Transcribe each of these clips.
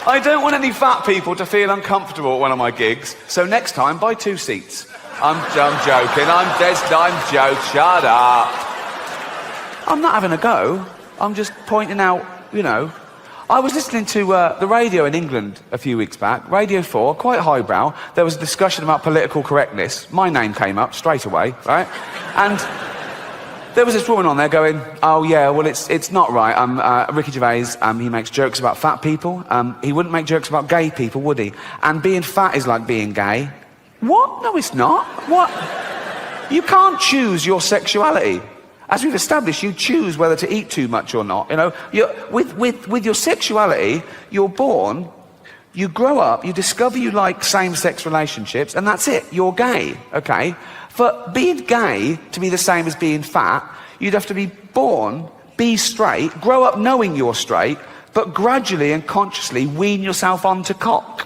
I don't want any fat people to feel uncomfortable at one of my gigs, so next time, buy 2 seats. I'm joking, I'm joking, shut up. I'm not having a go, I'm just pointing out, you know. I was listening to the radio in England a few weeks back, Radio 4, quite highbrow. There was a discussion about political correctness. My name came up straight away, right? And there was this woman on there going, oh yeah, well it's not right. Ricky Gervais, he makes jokes about fat people. He wouldn't make jokes about gay people, would he? And being fat is like being gay. What? No, it's not. What? You can't choose your sexuality. As we've established, you choose whether to eat too much or not. You know, with your sexuality, you're born, you grow up, you discover you like same-sex relationships, and that's it. You're gay, okay? For being gay to be the same as being fat, you'd have to be born, be straight, grow up knowing you're straight, but gradually and consciously wean yourself onto cock.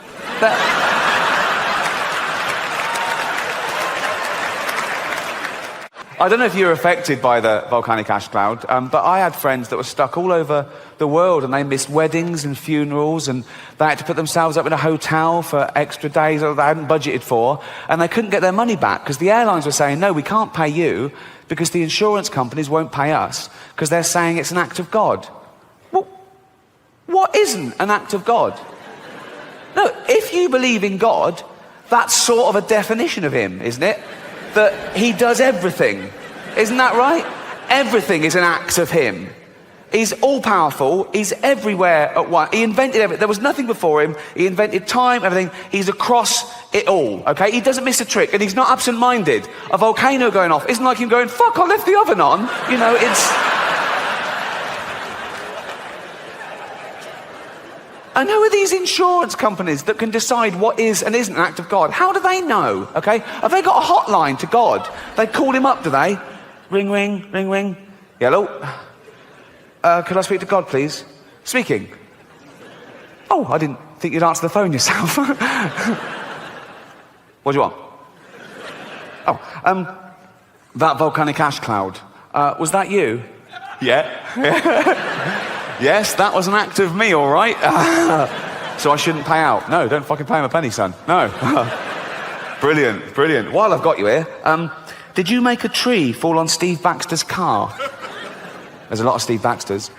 I don't know if you were affected by the volcanic ash cloud, but I had friends that were stuck all over the world and they missed weddings and funerals and they had to put themselves up in a hotel for extra days that they hadn't budgeted for, and they couldn't get their money back because the airlines were saying, no, we can't pay you because the insurance companies won't pay us because they're saying it's an act of God. Well, what isn't an act of God? No, if you believe in God, that's sort of a definition of him, isn't it? That he does everything. Isn't that right? Everything is an act of him. He's all-powerful. He's everywhere at once. He invented everything. There was nothing before him. He invented time, everything. He's across it all, okay? He doesn't miss a trick, and he's not absent-minded. A volcano going off isn't like him going, fuck, I left the oven on. You know, it's... And who are these insurance companies that can decide what is and isn't an act of God? How do they know, okay? Have they got a hotline to God? They call him up, do they? Ring, ring, ring, ring. Hello? Could I speak to God, please? Speaking. Oh, I didn't think you'd answer the phone yourself. What do you want? Oh, that volcanic ash cloud. Was that you? Yeah. Yes, that was an act of me, all right. So I shouldn't pay out. No, don't fucking pay him a penny, son. No. Brilliant, brilliant. While I've got you here, did you make a tree fall on Steve Baxter's car? There's a lot of Steve Baxters.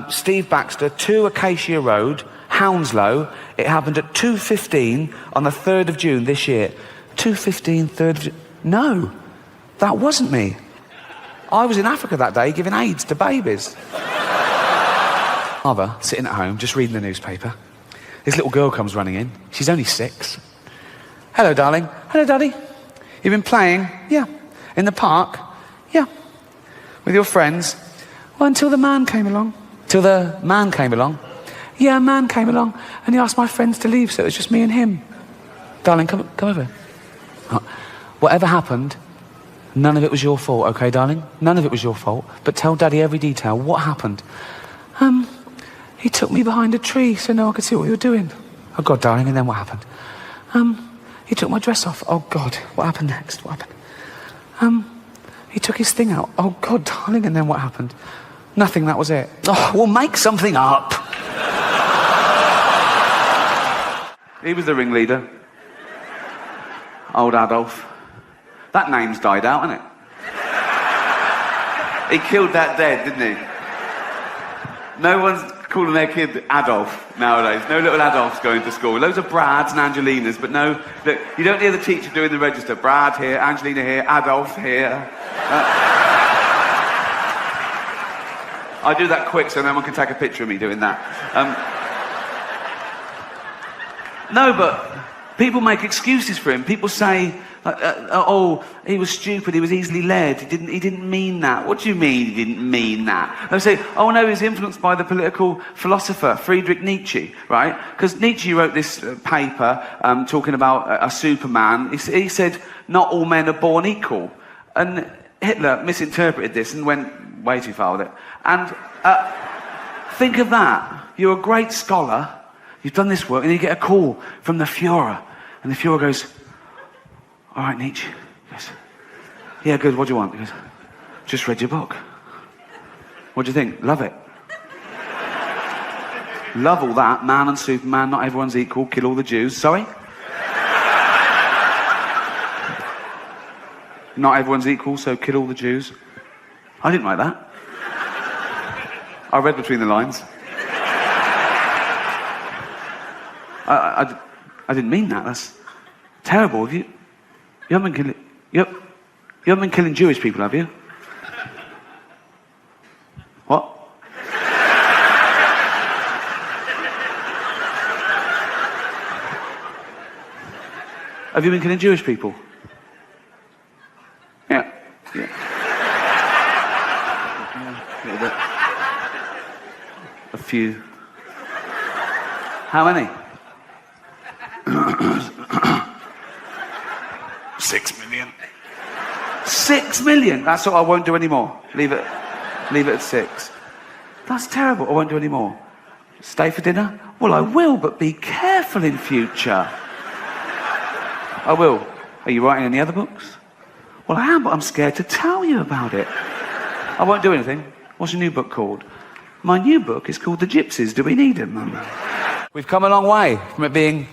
Steve Baxter, 2 Acacia Road, Hounslow. It happened at 2:15 on the 3rd of June this year. 2:15, 3rd of June. No, that wasn't me. I was in Africa that day giving AIDS to babies. Mother, sitting at home, just reading the newspaper. This little girl comes running in. She's only 6. Hello, darling. Hello, Daddy. You've been playing? Yeah. In the park? Yeah. With your friends? Well, until the man came along. Till the man came along? Yeah, a man came along and he asked my friends to leave, so it was just me and him. Darling, come over. Whatever happened, none of it was your fault, okay, darling? None of it was your fault. But tell Daddy every detail. What happened? He took me behind a tree so no one could see what you were doing. Oh, God, darling, and then what happened? He took my dress off. Oh, God, what happened next? What happened? He took his thing out. Oh, God, darling, and then what happened? Nothing, that was it. Oh, well, make something up. He was the ringleader. Old Adolf. That name's died out, hasn't it? He killed that dead, didn't he? No one's calling their kid Adolf nowadays. No little Adolfs going to school. Loads of Brads and Angelinas, but no... Look, you don't hear the teacher doing the register. Brad here, Angelina here, Adolf here. I do that quick so no one can take a picture of me doing that. No, but people make excuses for him. People say... oh, he was stupid, he was easily led, he didn't mean that. What do you mean he didn't mean that? They say, oh no, he was influenced by the political philosopher Friedrich Nietzsche, right? Because Nietzsche wrote this paper talking about a Superman. He said, not all men are born equal. And Hitler misinterpreted this and went way too far with it. And think of that. You're a great scholar, you've done this work, and you get a call from the Führer. And the Führer goes, all right, Nietzsche. He goes, yeah, good, what do you want? He goes, just read your book. What do you think? Love it. Love all that. Man and Superman, not everyone's equal, kill all the Jews. Sorry? Not everyone's equal, so kill all the Jews. I didn't write that. I read between the lines. I didn't mean that. That's terrible. You haven't been killing... You haven't been killing Jewish people, have you? What? Have you been killing Jewish people? Yeah. Yeah. A little bit. A few. How many? 6 million. 6 million? That's what I won't do anymore. Leave it at 6. That's terrible. I won't do any more. Stay for dinner? Well, I will, but be careful in future. I will. Are you writing any other books? Well, I am, but I'm scared to tell you about it. I won't do anything. What's your new book called? My new book is called The Gypsies. Do we need them? We've come a long way from it being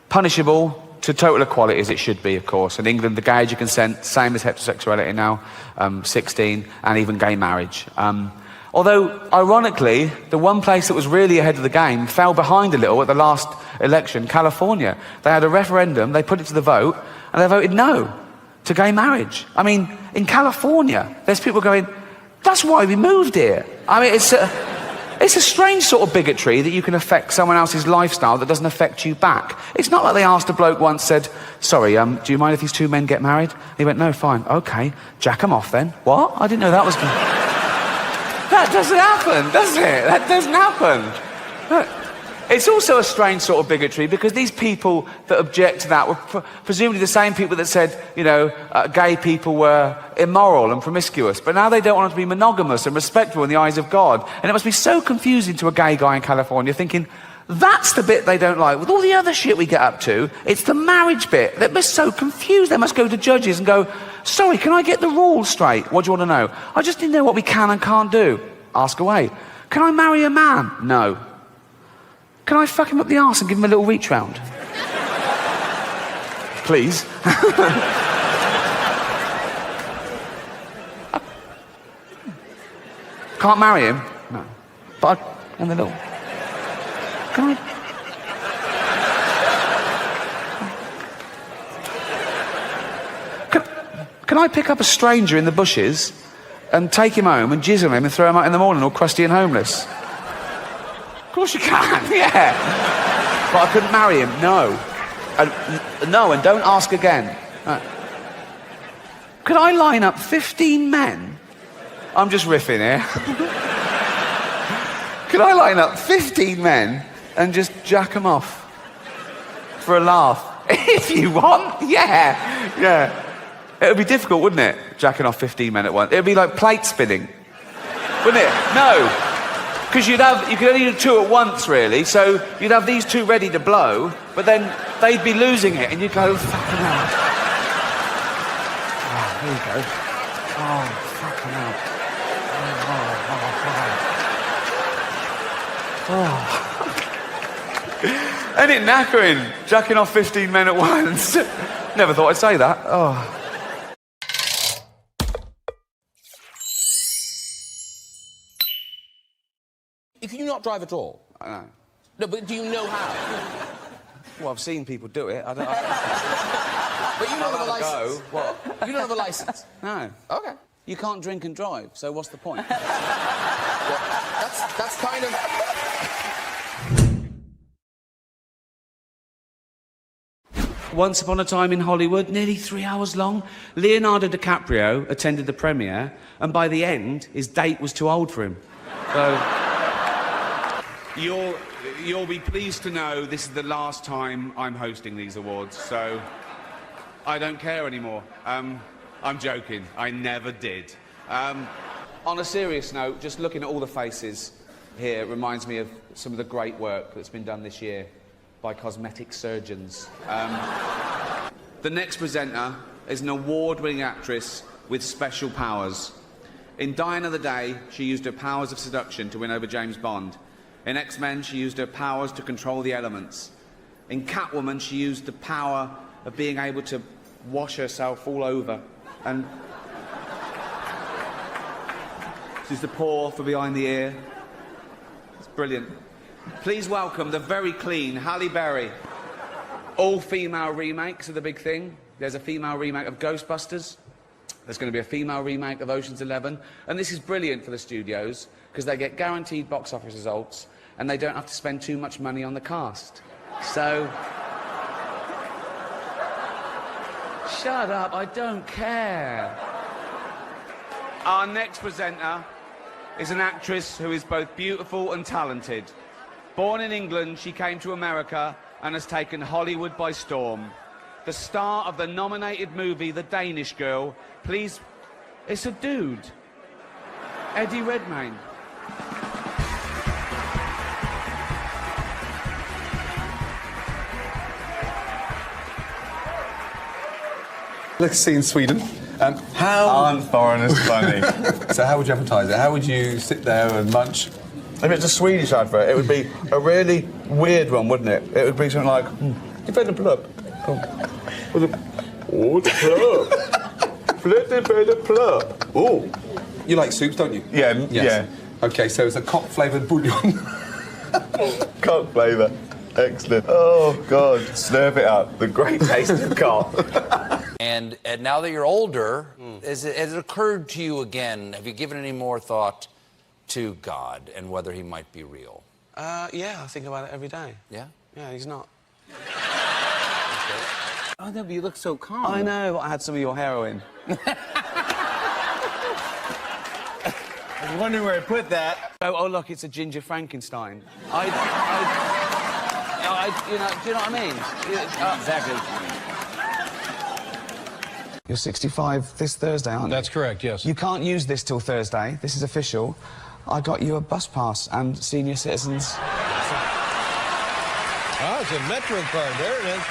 punishable to total equality, as it should be, of course. In England, the gay age of consent, same as heterosexuality now, 16, and even gay marriage. Although, ironically, the one place that was really ahead of the game fell behind a little at the last election, California. They had a referendum, they put it to the vote, and they voted no to gay marriage. I mean, in California, there's people going, that's why we moved here. I mean, it's a strange sort of bigotry that you can affect someone else's lifestyle that doesn't affect you back. It's not like they asked a bloke once, said, sorry, do you mind if these two men get married? He went, no, fine, okay, jack them off then. What? I didn't know that was going That doesn't happen, does it? That doesn't happen. It's also a strange sort of bigotry because these people that object to that were presumably the same people that said, you know, gay people were immoral and promiscuous, but now they don't want them to be monogamous and respectful in the eyes of God. And it must be so confusing to a gay guy in California thinking, that's the bit they don't like. With all the other shit we get up to, it's the marriage bit. They're so confused. They must go to judges and go, sorry, can I get the rules straight? What do you want to know? I just need to know what we can and can't do. Ask away. Can I marry a man? No. Can I fuck him up the arse and give him a little reach round? Please. Can't marry him? No. But and the little... Can I... Can I pick up a stranger in the bushes and take him home and jizz on him and throw him out in the morning all crusty and homeless? Of course you can, yeah. But I couldn't marry him, no. No, and don't ask again. Could I line up 15 men? I'm just riffing here. Could I line up 15 men and just jack them off? For a laugh. If you want, yeah. Yeah. It would be difficult, wouldn't it? Jacking off 15 men at once. It would be like plate spinning. Wouldn't it? No. Because you could only do 2 at once, really, so you'd have these 2 ready to blow, but then they'd be losing it, and you'd go, fucking hell. Oh, there you go. Oh, fucking hell. Oh. Ain't it knackering? Jacking off 15 men at once. Never thought I'd say that. Oh. If you not drive at all? I know. No, but do you know how? Well, I've seen people do it. But you don't have a license. What? You don't have a license? No. Okay. You can't drink and drive, so what's the point? Well, that's kind of... Once upon a time in Hollywood, nearly 3 hours long, Leonardo DiCaprio attended the premiere, and by the end, his date was too old for him. So... You'll be pleased to know this is the last time I'm hosting these awards, so I don't care anymore. I'm joking. I never did. On a serious note, just looking at all the faces here reminds me of some of the great work that's been done this year by cosmetic surgeons. The next presenter is an award-winning actress with special powers. In Die Another Day, she used her powers of seduction to win over James Bond. In X-Men, she used her powers to control the elements. In Catwoman, she used the power of being able to wash herself all over. And she's the paw for behind the ear. It's brilliant. Please welcome the very clean Halle Berry. All female remakes are the big thing. There's a female remake of Ghostbusters. There's going to be a female remake of Ocean's 11. And this is brilliant for the studios because they get guaranteed box office results and they don't have to spend too much money on the cast. So... Shut up, I don't care. Our next presenter is an actress who is both beautiful and talented. Born in England, she came to America and has taken Hollywood by storm. The star of the nominated movie The Danish Girl, please... It's a dude. Eddie Redmayne. Let's see in Sweden. How Aren't foreigners funny? So how would you advertise it? How would you sit there and munch? If it's a Swedish advert, it would be a really weird one, wouldn't it? It would be something like, "You've had a plug." Oh, the plug. Flitty plug. Oh. You like soups, don't you? Yeah, Yes. yeah. Okay, so it's a cock-flavoured bouillon. Cock flavour. Excellent. Oh, God. Slurp it up. The great taste of cock. And now that you're older, has it occurred to you again, have you given any more thought to God and whether he might be real? Yeah, I think about it every day. Yeah? Yeah, he's not. Oh, no, but you look so calm. I know, but I had some of your heroin. I was wondering where I put that. Oh, look, it's a ginger Frankenstein. You know, do you know what I mean? Exactly. You're 65 this Thursday, aren't you? That's correct, yes. You can't use this till Thursday. This is official. I got you a bus pass and senior citizens. Oh, it's a Metro card. There it is.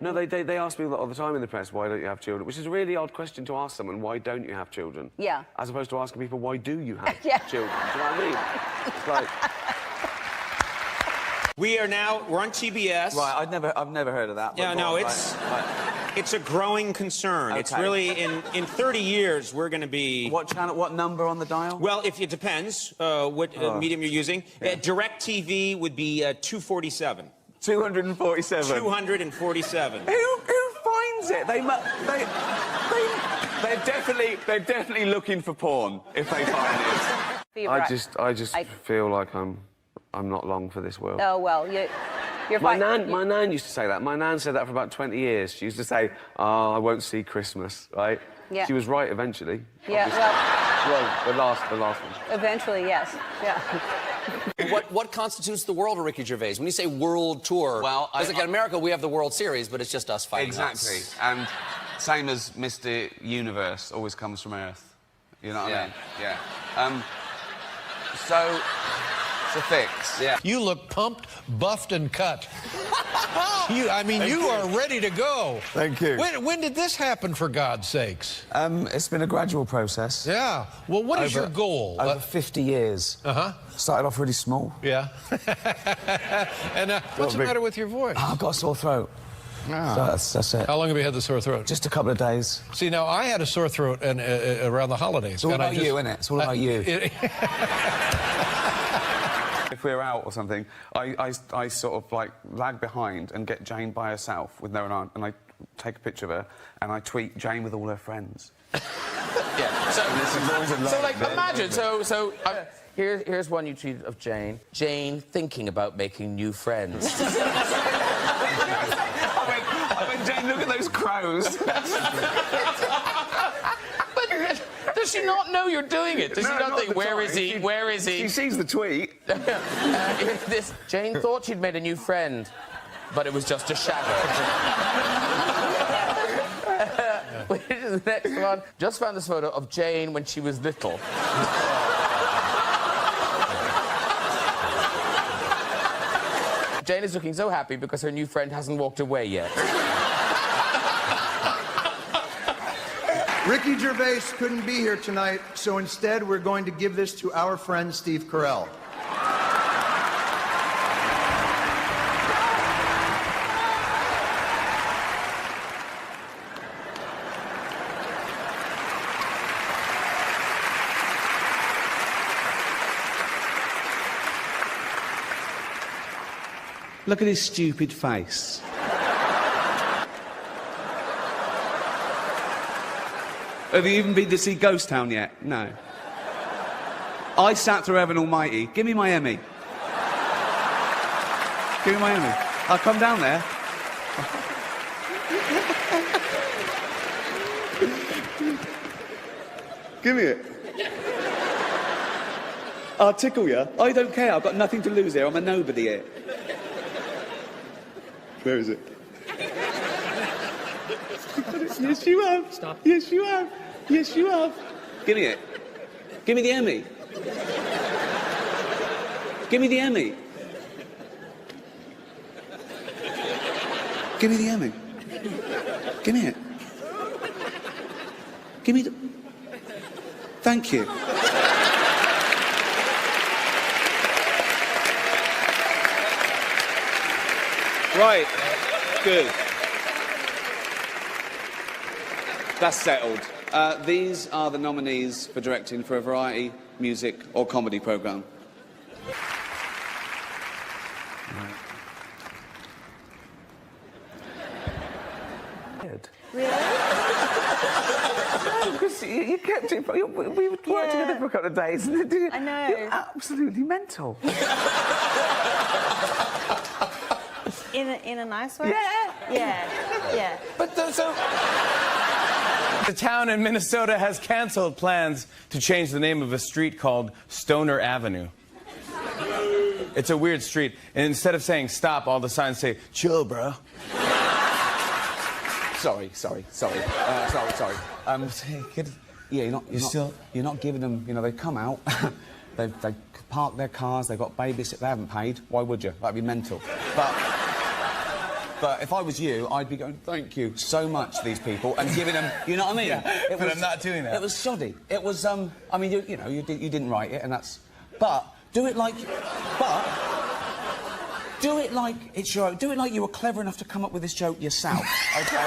No, they ask me all the time in the press, why don't you have children? Which is a really odd question to ask someone, why don't you have children? Yeah. As opposed to asking people, why do you have Yeah. children? Do you know what I mean? It's like... We're on TBS. Right, I've never heard of that. Yeah, but no, right, it's a growing concern. Okay. It's really in 30 years we're going to be. What channel? What number on the dial? Well, if it depends what medium you're using. Yeah. Direct TV would be 247. 247. 247. Who finds it? They're definitely looking for porn if they find it. I just feel like I'm not long for this world. Oh, well, you're My fine. nan, my nan used to say that. My nan said that for about 20 years. She used to say, "Oh, I won't see Christmas," right? Yeah. She was right eventually. Yeah, Well, the last one. eventually, yes. Yeah. What constitutes the world of Ricky Gervais? When you say world tour, Well, because like in America we have the World Series, but it's just us fighting Exactly. us. And same as Mr. Universe always comes from Earth. You know what I mean? Yeah. So it's a fix. Yeah. You look pumped, buffed, and cut. You are ready to go. Thank you. When did this happen, for God's sakes? It's been a gradual process. Yeah. Well, what is your goal? Over 50 years. Uh-huh. Started off really small. Yeah. And what's the matter with your voice? I've got a sore throat. Ah. So that's it. How long have you had the sore throat? Just a couple of days. See, now, I had a sore throat around the holidays. It's all about you, isn't it? It's all about you. If we're out or something, I sort of like lag behind and get Jane by herself with no one on, and I take a picture of her and I tweet Jane with all her friends. Yeah. So like, imagine. Here's one you tweeted of Jane. Jane thinking about making new friends. I went, Jane, look at those crows. But does she not know you're doing it? Does she not think, where is he? Where is he? She sees the tweet. Jane thought she'd made a new friend, but it was just a shadow. The next one. Just found this photo of Jane when she was little. Jane is looking so happy because her new friend hasn't walked away yet. Ricky Gervais couldn't be here tonight, so instead we're going to give this to our friend Steve Carell. Look at his stupid face. Have you even been to see Ghost Town yet? No. I sat through Heaven Almighty. Give me my Emmy. Give me my Emmy. I'll come down there. Give me it. I'll tickle you. I don't care. I've got nothing to lose here. I'm a nobody here. Where is it? Yes, you have. Stop. Yes, you have. Yes, you have. Give me it. Give me the Emmy. Give me the Emmy. Give me the Emmy. Give me it. Give me the... Thank you. Right. Good. That's settled. These are the nominees for directing for a variety, music or comedy programme. Really? No, because you kept it... We worked together for a couple of days. I know. You're absolutely mental. In a nice way? Yeah. Yeah. But the town in Minnesota has canceled plans to change the name of a street called Stoner Avenue. It's a weird street, and instead of saying stop, all the signs say, chill, bro. Sorry. Yeah, you're not giving them. You know, they come out, they park their cars, they've got babysitters, they haven't paid. Why would you? That'd be mental. But if I was you, I'd be going, thank you so much to these people, and giving them, you know what I mean? Yeah, but I'm not doing that. It was shoddy. It was, I mean, you didn't write it, and that's... But do it like it's your own. Do it like you were clever enough to come up with this joke yourself, okay?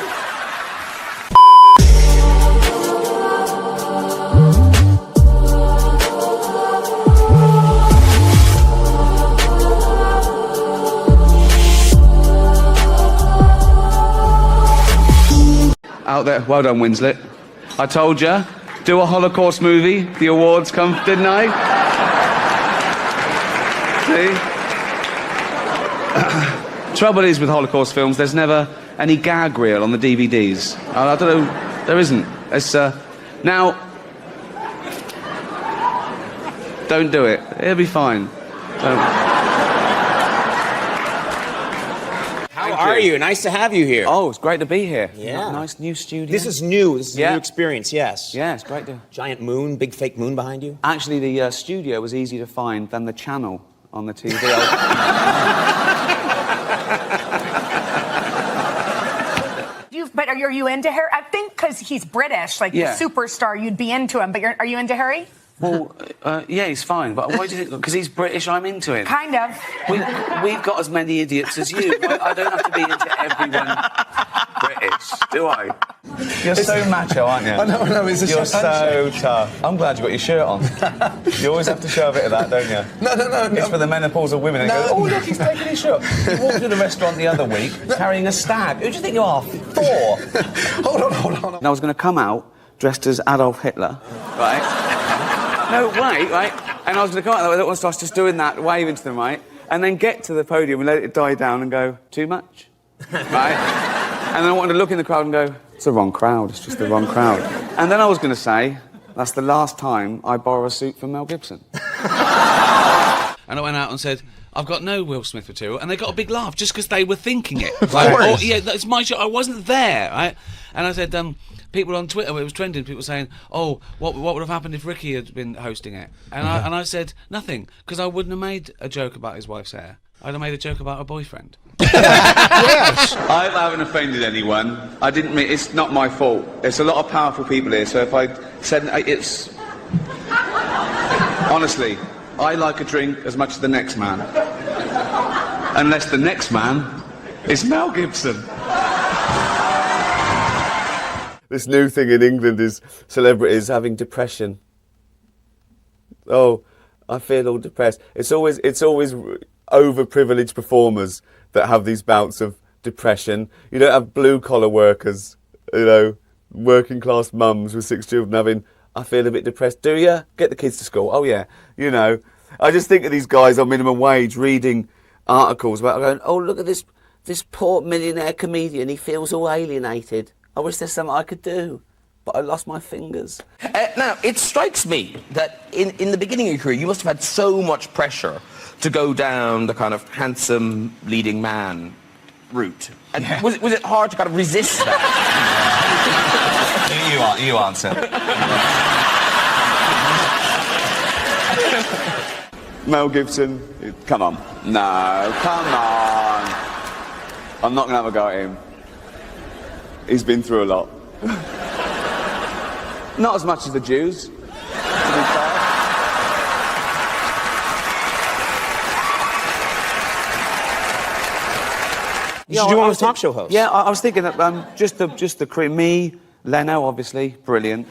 Out there, well done, Winslet. I told you, do a Holocaust movie. The awards come, didn't I? See? Trouble is with Holocaust films, there's never any gag reel on the DVDs. I don't know, there isn't. It's now. Don't do it. It'll be fine. Don't. How are you? Nice to have you here. Oh, it's great to be here. Yeah. Nice new studio. This is new. This is a new experience, yes. Yeah, it's great to... Giant moon, big fake moon behind you. Actually, the studio was easier to find than the channel on the TV. But are you into Harry? I think because he's British, like the superstar, you'd be into him. But are you into Harry? Well, yeah, he's fine. But why do you think? Because he's British, I'm into him. Kind of. We've got as many idiots as you. I don't have to be into everyone British, do I? You're so macho, aren't you? I know, it's a You're so tough. I'm glad you got your shirt on. You always have to show a bit of that, don't you? No. It's for the menopausal women. And go, oh, look, he's taking his shirt. He walked to the restaurant the other week carrying a stag. Who do you think you are? 4. Hold on. And I was going to come out dressed as Adolf Hitler, right? No, wait, right? And I was going to come out there, I was just doing that, waving to them, right? And then get to the podium and let it die down and go, too much? Right? And then I wanted to look in the crowd and go, it's the wrong crowd, it's just the wrong crowd. And then I was going to say, that's the last time I borrow a suit from Mel Gibson. And I went out and said, I've got no Will Smith material, and they got a big laugh just because they were thinking it. Like, oh, yeah, it's my show, I wasn't there, right? And I said, people on Twitter, it was trending, people saying, oh, what would have happened if Ricky had been hosting it? And I said, nothing, because I wouldn't have made a joke about his wife's hair. I'd have made a joke about her boyfriend. Yes. I haven't offended anyone. I didn't mean... It's not my fault. There's a lot of powerful people here, so if I said... It's... Honestly, I like a drink as much as the next man. Unless the next man is Mel Gibson. This new thing in England is celebrities having depression. Oh, I feel all depressed. It's always overprivileged performers that have these bouts of depression. You don't have blue-collar workers, you know, working-class mums with 6 children having, I feel a bit depressed. Do you? Get the kids to school. Oh, yeah. You know. I just think of these guys on minimum wage reading articles about going, oh, look at this poor millionaire comedian. He feels all alienated. I wish there's something I could do, but I lost my fingers. Now, it strikes me that in the beginning of your career, you must have had so much pressure to go down the kind of handsome leading man route. And was it hard to kind of resist that? You answer. Mel Gibson, come on. No, come on. I'm not going to have a go at him. He's been through a lot. Not as much as the Jews, to be fair. You should do one with talk show hosts. Yeah, I was thinking that just the crew. Me, Leno, obviously, brilliant.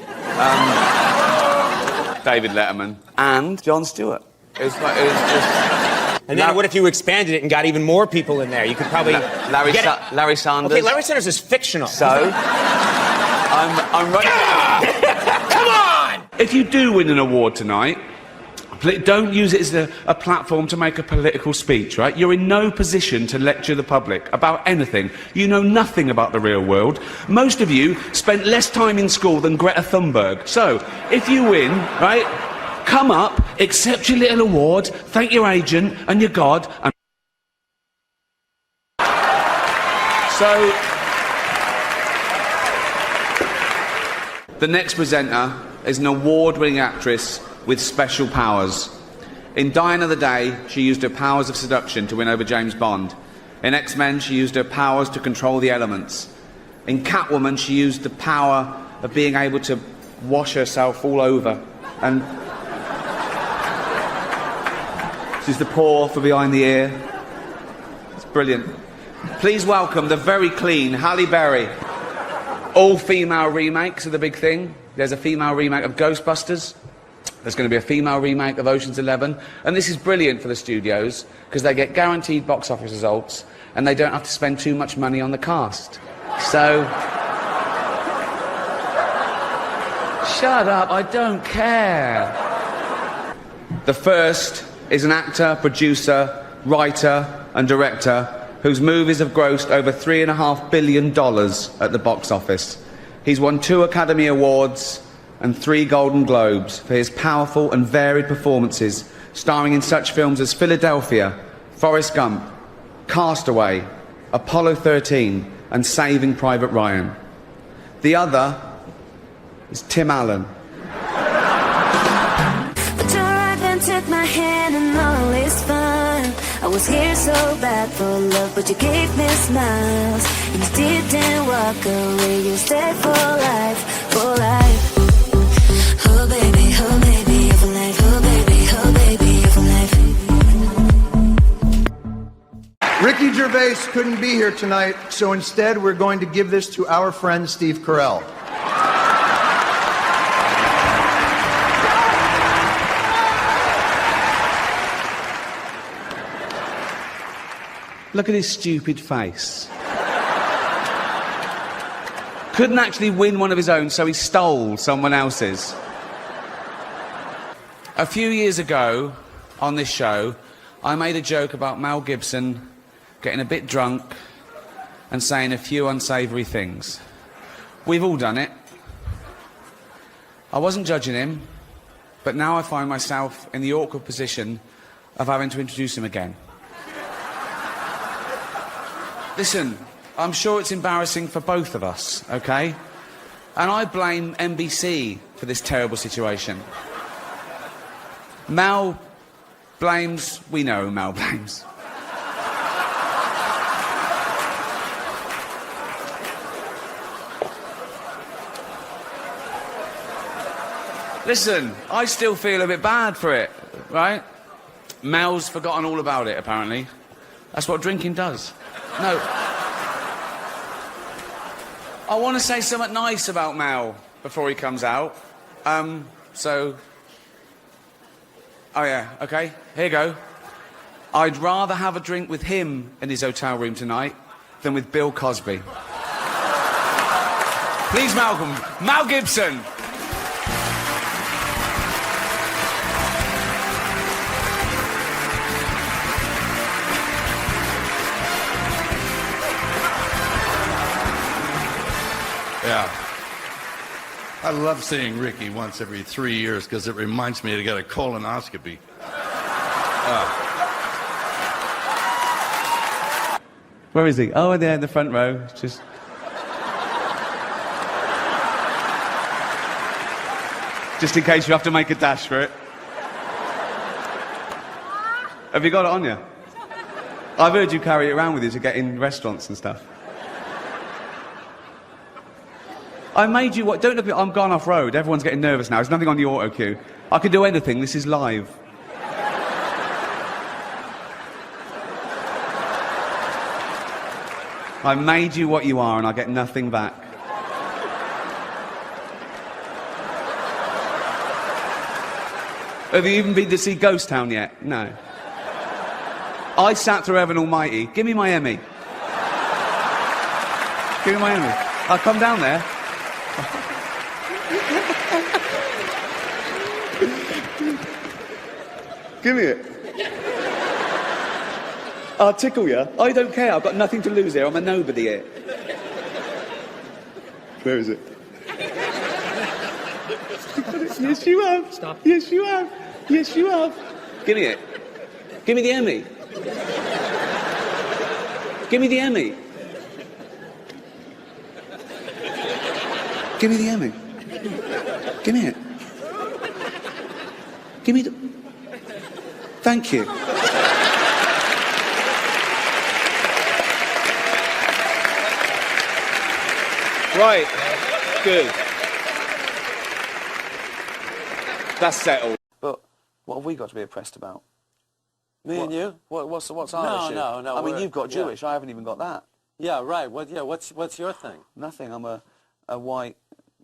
David Letterman and Jon Stewart. It was just... And then what if you expanded it and got even more people in there? You could probably Larry Sanders. Okay, Larry Sanders is fictional. So I'm right. Come on! If you do win an award tonight, don't use it as a platform to make a political speech, right? You're in no position to lecture the public about anything. You know nothing about the real world. Most of you spent less time in school than Greta Thunberg. So, if you win, right, come up, accept your little award, thank your agent and your God, and... So... The next presenter is an award-winning actress with special powers. In Die Another Day, she used her powers of seduction to win over James Bond. In X-Men, she used her powers to control the elements. In Catwoman, she used the power of being able to wash herself all over. And she's the paw for behind the ear. It's brilliant. Please welcome the very clean Halle Berry. All female remakes are the big thing. There's a female remake of Ghostbusters. There's going to be a female remake of Ocean's 11. And this is brilliant for the studios because they get guaranteed box office results and they don't have to spend too much money on the cast. So... Shut up, I don't care. The first is an actor, producer, writer and director whose movies have grossed over $3.5 billion at the box office. He's won 2 Academy Awards and 3 Golden Globes for his powerful and varied performances, starring in such films as Philadelphia, Forrest Gump, Castaway, Apollo 13 and Saving Private Ryan. The other is Tim Allen. But you're right and took my hand and all is fine. I was here so bad for love, but you gave me smiles. And you didn't walk away, you stayed for life, for life. Oh baby, you're for life. Oh baby, you're for life. Ricky Gervais couldn't be here tonight, so instead we're going to give this to our friend Steve Carell. Look at his stupid face. Couldn't actually win one of his own, so he stole someone else's. A few years ago, on this show, I made a joke about Mel Gibson getting a bit drunk and saying a few unsavoury things. We've all done it. I wasn't judging him, but now I find myself in the awkward position of having to introduce him again. Listen, I'm sure it's embarrassing for both of us, okay? And I blame NBC for this terrible situation. Mel blames... We know who Mel blames. Listen, I still feel a bit bad for it, right? Mel's forgotten all about it, apparently. That's what drinking does. No. I want to say something nice about Mel before he comes out. Oh, yeah, OK. Here you go. I'd rather have a drink with him in his hotel room tonight than with Bill Cosby. Please, Malcolm. Mel Gibson. Yeah. I love seeing Ricky once every 3 years because it reminds me to get a colonoscopy. Where is he? Oh, there in the front row. Just in case you have to make a dash for it. Have you got it on you? I've heard you carry it around with you to get in restaurants and stuff. I made you what? Don't look at me. I'm gone off road. Everyone's getting nervous now. There's nothing on the auto cue. I can do anything. This is live. I made you what you are, and I get nothing back. Have you even been to see Ghost Town yet? No. I sat through Heaven Almighty. Give me my Emmy. Give me my Emmy. I'll come down there. Give me it. I'll tickle you. I don't care. I've got nothing to lose here. I'm a nobody here. Where is it? Yes, you have. Stop. Yes, you have. Yes, you have. Give me it. Give me the Emmy. Give me the Emmy. Give me the Emmy. Give me it. Give me the... Thank you. Right. Good. That's settled. But what have we got to be oppressed about? Me and you? What's our issue? No. I mean, you've got Jewish. I haven't even got that. Yeah, right. What's your thing? Nothing. I'm a white,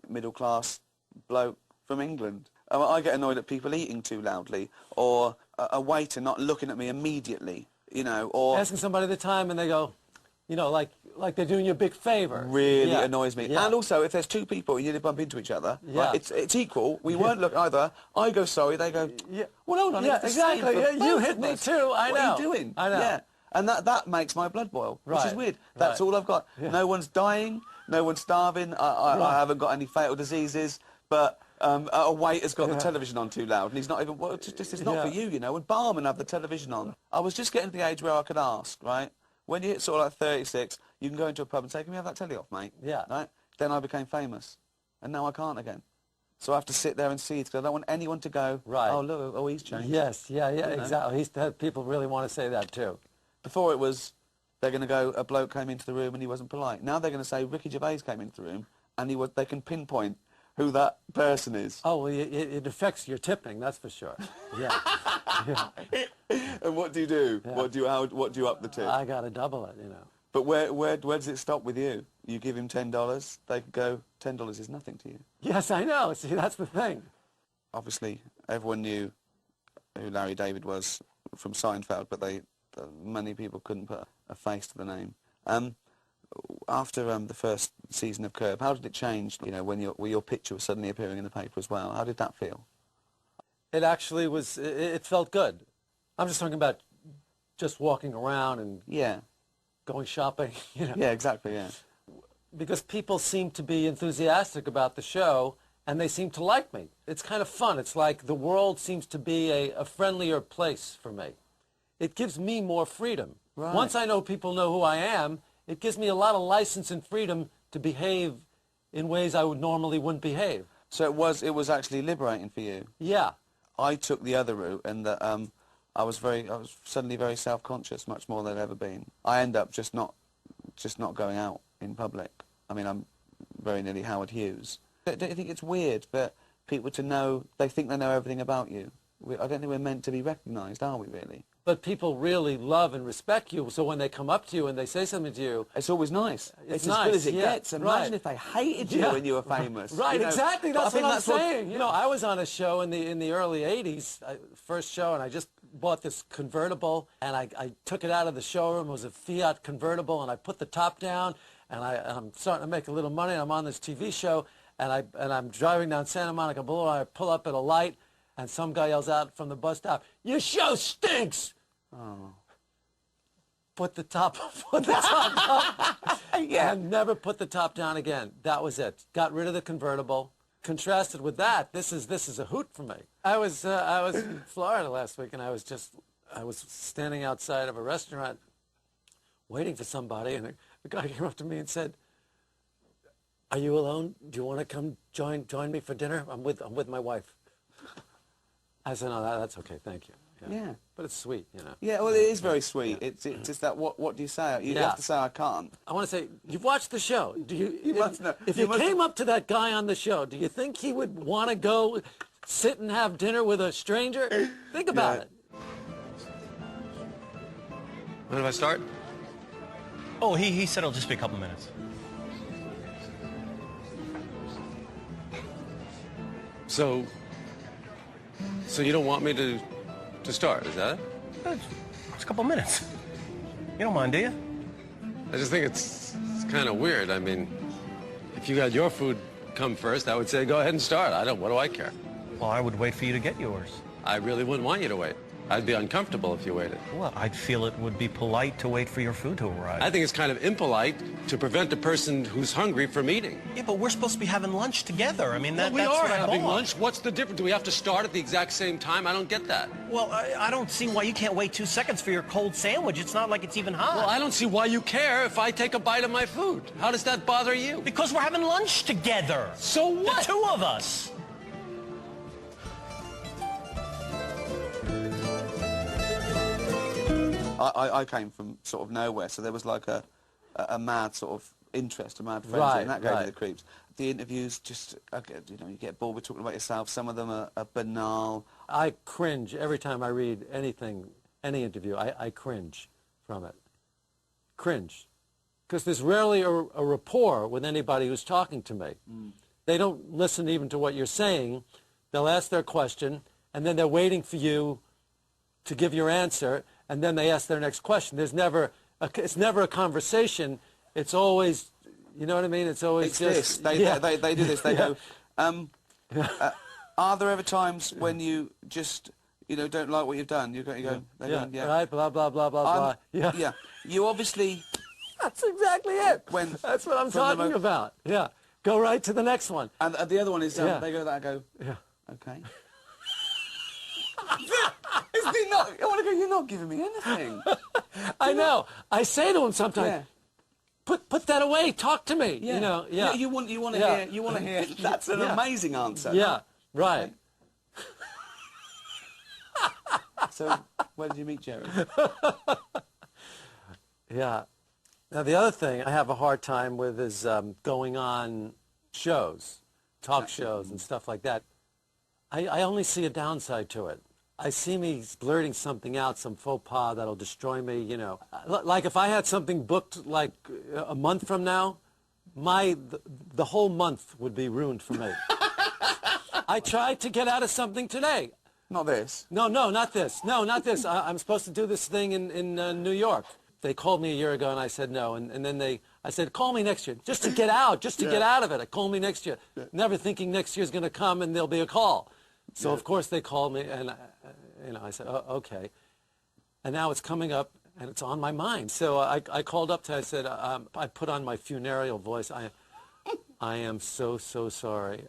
middle-class bloke from England. I get annoyed at people eating too loudly, or a waiter not looking at me immediately, you know, or... Asking somebody the time and they go, you know, like they're doing you a big favour. Really annoys me. Yeah. And also, if there's two people and you bump into each other, right, it's equal. We weren't looking either. I go sorry, they go, well, hold on. Yeah, It's the same exactly. for You both hit of me us. too. I know. What are you doing? I know. Yeah. And that makes my blood boil, which is Right. weird. That's all I've got. Yeah. No one's dying. No one's starving. I haven't got any fatal diseases. But a waiter's got the television on too loud, and he's not even... Well, it's not for you, you know. And barmen have the television on. I was just getting to the age where I could ask, right? When you hit sort of like 36, you can go into a pub and say, can we have that telly off, mate? Yeah. Right? Then I became famous. And now I can't again. So I have to sit there and see it, because I don't want anyone to go, right. Oh, look, he's changed. Yes, yeah, You know? exactly. People really want to say that too. Before it was, they're going to go, a bloke came into the room and he wasn't polite. Now they're going to say, Ricky Gervais came into the room and they can pinpoint who that person is. Oh, well, it affects your tipping, that's for sure. Yeah. And what do you do? Yeah. What do you up the tip? I got to double it, you know. But where does it stop with you? You give him $10, they could go, $10 is nothing to you. Yes, I know. See, that's the thing. Obviously, everyone knew who Larry David was from Seinfeld, but many people couldn't put a face to the name. After the first season of Curb, how did it change, you know, when your picture was suddenly appearing in the paper as well? How did that feel? It actually was, it felt good. I'm just talking about just walking around and going shopping, you know. Yeah, exactly, yeah. Because people seem to be enthusiastic about the show, and they seem to like me. It's kind of fun. It's like the world seems to be a friendlier place for me. It gives me more freedom. Right. Once I know people know who I am, it gives me a lot of license and freedom to behave in ways I normally wouldn't behave. So it was actually liberating for you? Yeah. I took the other route, and that I was suddenly very self-conscious, much more than I'd ever been. I end up just not going out in public. I mean, I'm very nearly Howard Hughes. Don't you think it's weird that people to know, they think they know everything about you. I don't think we're meant to be recognised, are we, really? But people really love and respect you, so when they come up to you and they say something to you... It's always nice. It's nice, as good as it yeah, gets. Imagine if they hated you when you were famous. Right, you know? exactly. That's what I'm saying. What, you know, I was on a show in the early 80s, first show, and I just bought this convertible, and I took it out of the showroom. It was a Fiat convertible, and I put the top down, and I'm starting to make a little money, and I'm on this TV show, and I'm driving down Santa Monica Boulevard. I pull up at a light, and some guy yells out from the bus stop, "Your show stinks!" Oh. Put the top up. Yeah. And never put the top down again. That was it. Got rid of the convertible. Contrasted with that, this is a hoot for me. I was in Florida last week, and I was standing outside of a restaurant waiting for somebody, and the guy came up to me and said, "Are you alone? Do you want to come join me for dinner? I'm with my wife." I said, "No, that's okay, thank you." Yeah. But it's sweet, you know. Yeah, well, it is very sweet. It's just that, what do you say? You have to say, I can't. I want to say, you've watched the show. Do you? If you must came up to that guy on the show, do you think he would want to go sit and have dinner with a stranger? Think about it. When do I start? Oh, he said it'll just be a couple minutes. So you don't want me to start, is that it? It's a couple minutes. You don't mind, do you? I just think it's kind of weird. I mean, if you got your food come first, I would say go ahead and start. What do I care? Well, I would wait for you to get yours. I really wouldn't want you to wait. I'd be uncomfortable if you waited. Well, I'd feel it would be polite to wait for your food to arrive. I think it's kind of impolite to prevent a person who's hungry from eating. Yeah, but we're supposed to be having lunch together. I mean, that's we are what I having bought. lunch. What's the difference? Do we have to start at the exact same time? I don't get that. Well, I don't see why you can't wait 2 seconds for your cold sandwich. It's not like it's even hot. Well, I don't see why you care if I take a bite of my food. How does that bother you? Because we're having lunch together. So what? The two of us. I came from sort of nowhere, so there was like a mad sort of interest, a mad frenzy, and that gave me the creeps. The interviews, just, you get bored with talking about yourself. Some of them are banal. I cringe every time I read anything, any interview. I cringe from it. Cringe. Because there's rarely a rapport with anybody who's talking to me. They don't listen even to what you're saying. They'll ask their question, and then they're waiting for you to give your answer, and then they ask their next question. It's never a conversation. It's always, you know what I mean? It's always this. They do this. They go, are there ever times when you just, don't like what you've done? Right, blah, blah, blah, blah, blah. Yeah. You obviously... That's exactly it. That's what I'm talking about. Yeah. Go right to the next one. And the other one is, they go to that, I go, okay. I want to go, you're not giving me anything. I know. I say to him sometimes, put that away, talk to me. Yeah. You want to hear. That's an amazing answer. Yeah, right. So, where did you meet Jerry? Yeah. Now, the other thing I have a hard time with is going on shows, talk shows and stuff like that. I only see a downside to it. I see me blurting something out, some faux pas that'll destroy me, Like if I had something booked like a month from now, the whole month would be ruined for me. I tried to get out of something today. Not this. No, not this. No, not this. I'm supposed to do this thing in New York. They called me a year ago, and I said no. And then I said, call me next year, just to get out, get out of it. Call me next year, never thinking next year's going to come and there'll be a call. So, of course, they called me, and, I said, oh, okay. And now it's coming up, and it's on my mind. So I called up I said, I put on my funereal voice, I am so sorry.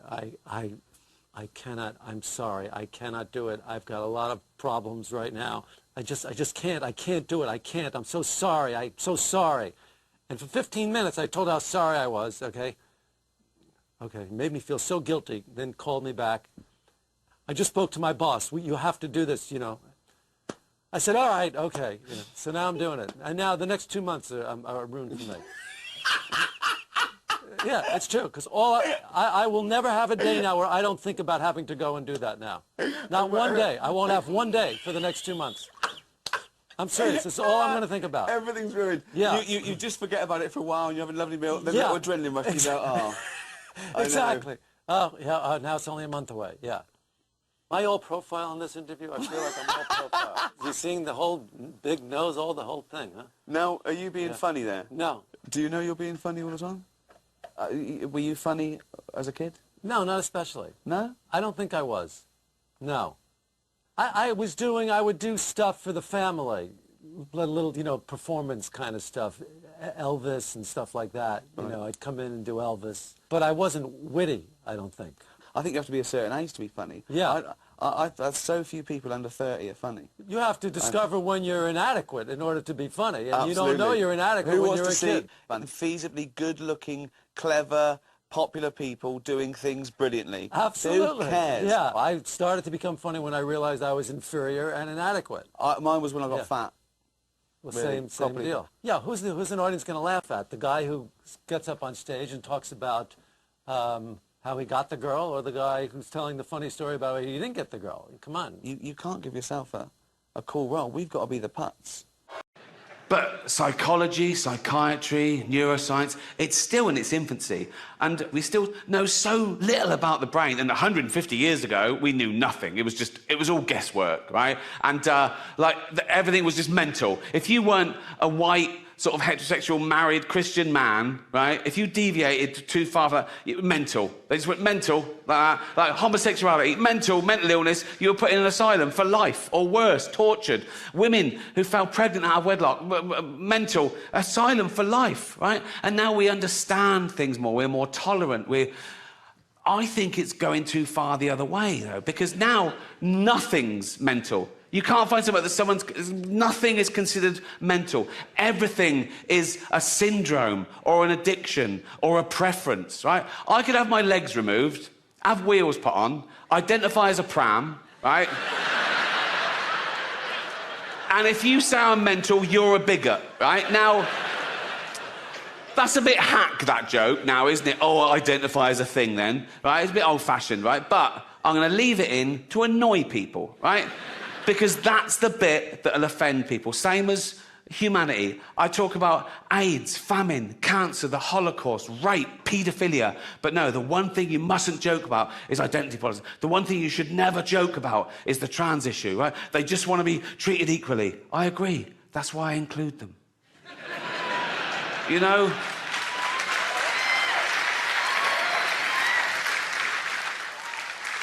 I cannot, I'm sorry. I cannot do it. I've got a lot of problems right now. I just can't. I can't do it. I can't. I'm so sorry. I'm so sorry. And for 15 minutes, I told how sorry I was, okay? Okay, made me feel so guilty, then called me back. I just spoke to my boss. You have to do this, I said, all right, okay. So now I'm doing it. And now the next 2 months are ruined for me. Yeah, it's true. Because I will never have a day now where I don't think about having to go and do that now. Not one day. I won't have one day for the next 2 months. I'm serious. That's all I'm going to think about. Everything's ruined. Yeah. You just forget about it for a while and you have a lovely meal. Then little adrenaline rush. You go, oh. Exactly. Oh, yeah, now it's only a month away. Yeah. My old profile in this interview, I feel like I'm all profile. You seeing the whole big nose, the whole thing, huh? Now, are you being funny there? No. Do you know you're being funny all the time? Were you funny as a kid? No, not especially. No? I don't think I was. No. I would do stuff for the family. Little, performance kind of stuff. Elvis and stuff like that. You know, I'd come in and do Elvis. But I wasn't witty, I don't think. I think you have to be a certain age to be funny. Yeah. So few people under 30 are funny. You have to discover when you're inadequate in order to be funny. And Absolutely. you don't know you're inadequate when you're a kid. Feasibly good-looking, clever, popular people doing things brilliantly. Absolutely. Who cares? Yeah. I started to become funny when I realized I was inferior and inadequate. Mine was when I got fat. Well, Really, same deal. Yeah, who's an audience going to laugh at? The guy who gets up on stage and talks about how he got the girl, or the guy who's telling the funny story about how he didn't get the girl? Come on. You can't give yourself a cool role. We've got to be the putts. But psychology, psychiatry, neuroscience, it's still in its infancy. And we still know so little about the brain. And 150 years ago, we knew nothing. It was all guesswork, right? And everything was just mental. If you weren't a white, sort of heterosexual, married Christian man, right? If you deviated too far from that, mental. They just went mental, like homosexuality, mental illness, you were put in an asylum for life, or worse, tortured. Women who fell pregnant out of wedlock, mental, asylum for life, right? And now we understand things more, we're more tolerant, I think it's going too far the other way, though, because now nothing's mental. You can't find something that nothing is considered mental. Everything is a syndrome or an addiction or a preference, right? I could have my legs removed, have wheels put on, identify as a pram, right? And if you say I'm mental, you're a bigot, right? Now, that's a bit hack, that joke now, isn't it? Oh, I identify as a thing then, right? It's a bit old-fashioned, right? But I'm going to leave it in to annoy people, right? Because that's the bit that'll offend people. Same as humanity. I talk about AIDS, famine, cancer, the Holocaust, rape, paedophilia. But no, the one thing you mustn't joke about is identity politics. The one thing you should never joke about is the trans issue, right? They just want to be treated equally. I agree. That's why I include them. You know?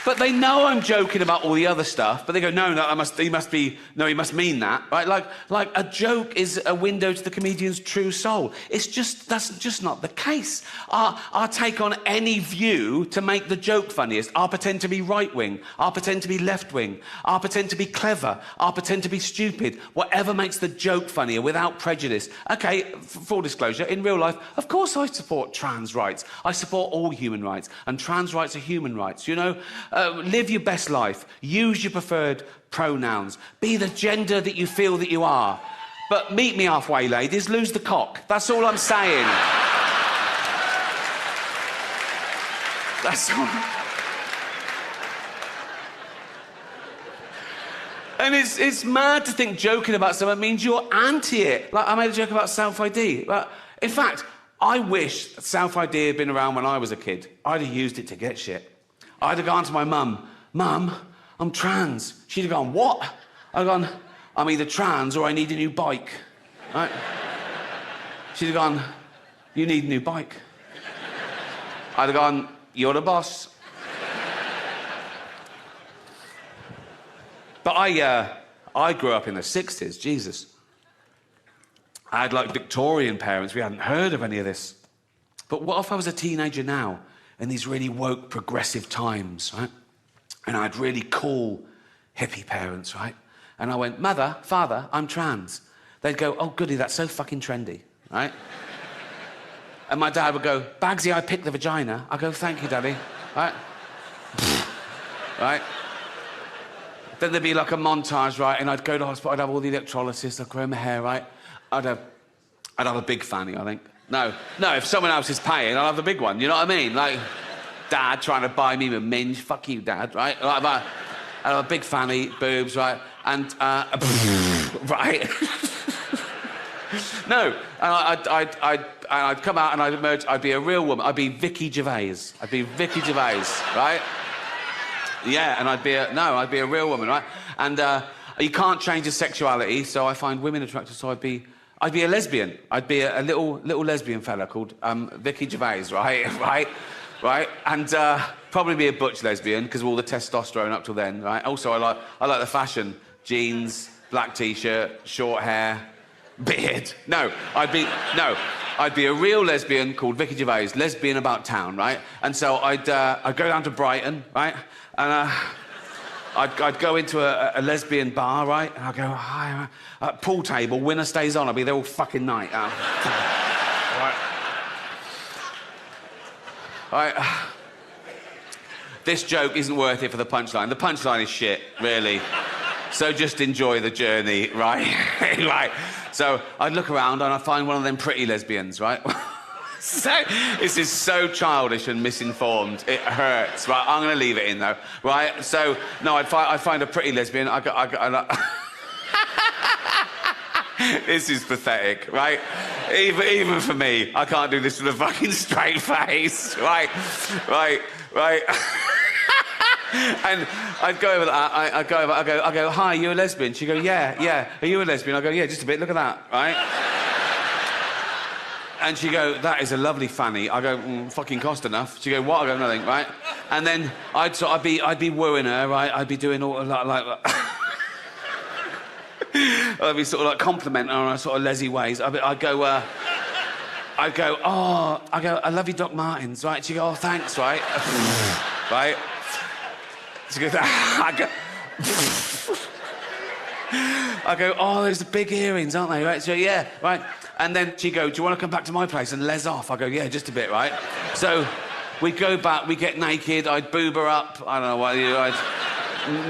But they know I'm joking about all the other stuff, but they go, no, he must mean that, right? Like a joke is a window to the comedian's true soul. That's just not the case. I'll take on any view to make the joke funniest. I'll pretend to be right-wing. I'll pretend to be left-wing. I'll pretend to be clever. I'll pretend to be stupid. Whatever makes the joke funnier without prejudice. Okay, full disclosure, in real life, of course I support trans rights. I support all human rights, and trans rights are human rights, you know? Live your best life. Use your preferred pronouns. Be the gender that you feel that you are. But meet me halfway, ladies. Lose the cock. That's all I'm saying. That's all. And it's mad to think joking about something means you're anti it. Like, I made a joke about self-ID. In fact, I wish self-ID had been around when I was a kid. I'd have used it to get shit. I'd have gone to my mum, Mum, I'm trans. She'd have gone, what? I'd have gone, I'm either trans or I need a new bike. Right? She'd have gone, you need a new bike. I'd have gone, you're the boss. But I grew up in the 60s, Jesus. I had, like, Victorian parents. We hadn't heard of any of this. But what if I was a teenager now? In these really woke, progressive times, right? And I had really cool, hippie parents, right? And I went, Mother, Father, I'm trans. They'd go, oh, goody, that's so fucking trendy, right? And my dad would go, Bagsy, I picked the vagina. I go, thank you, Daddy, right? Right? Then there'd be like a montage, right? And I'd go to hospital, I'd have all the electrolysis, I'd grow my hair, right? I'd have a big fanny, I think. No, if someone else is paying, I'll have the big one, you know what I mean? Like, Dad trying to buy me a minge, fuck you, Dad, right? Like, I have a big fanny, boobs, right? And, right? No, and I'd come out and I'd emerge, I'd be a real woman. I'd be Vicky Gervais. I'd be Vicky Gervais, right? Yeah, and I'd be a real woman, right? And you can't change your sexuality, so I find women attractive, so I'd be a lesbian. I'd be a little lesbian fella called Vicky Gervais, right? Right? And probably be a butch lesbian, because of all the testosterone up till then, right? Also, I like the fashion. Jeans, black T-shirt, short hair, beard. I'd be a real lesbian called Vicky Gervais, lesbian about town, right? And so I'd go down to Brighton, right? And I'd go into a lesbian bar, right? And I'd go, hi, pool table, winner stays on. I'd be there all fucking night. Right. This joke isn't worth it for the punchline. The punchline is shit, really. So just enjoy the journey, right? Right. So I'd look around and I'd find one of them pretty lesbians, right? This is so childish and misinformed. It hurts, right? I'm going to leave it in, though, right? So, no, I'd find a pretty lesbian. This is pathetic, right? Even for me, I can't do this with a fucking straight face, right? And I'd go over that, I go, hi, you a lesbian? She'd go, yeah. Are you a lesbian? I go, yeah, just a bit, look at that, right? And she'd go, that is a lovely fanny. I go, fucking cost enough. She'd go, what? I go, nothing, right? And then I'd be wooing her, right? I'd be doing all like I'd be sort of like complimenting her on her sort of lesy ways. I'd go, I love you, Doc Martens, right? She'd go, oh, thanks, right? Right? She goes, I go, oh, those are big earrings, aren't they? Right? So, yeah, right. And then she'd go, do you want to come back to my place and les off? I go, yeah, just a bit, right? So we'd go back, we'd get naked, I'd boob her up, I don't know what I'd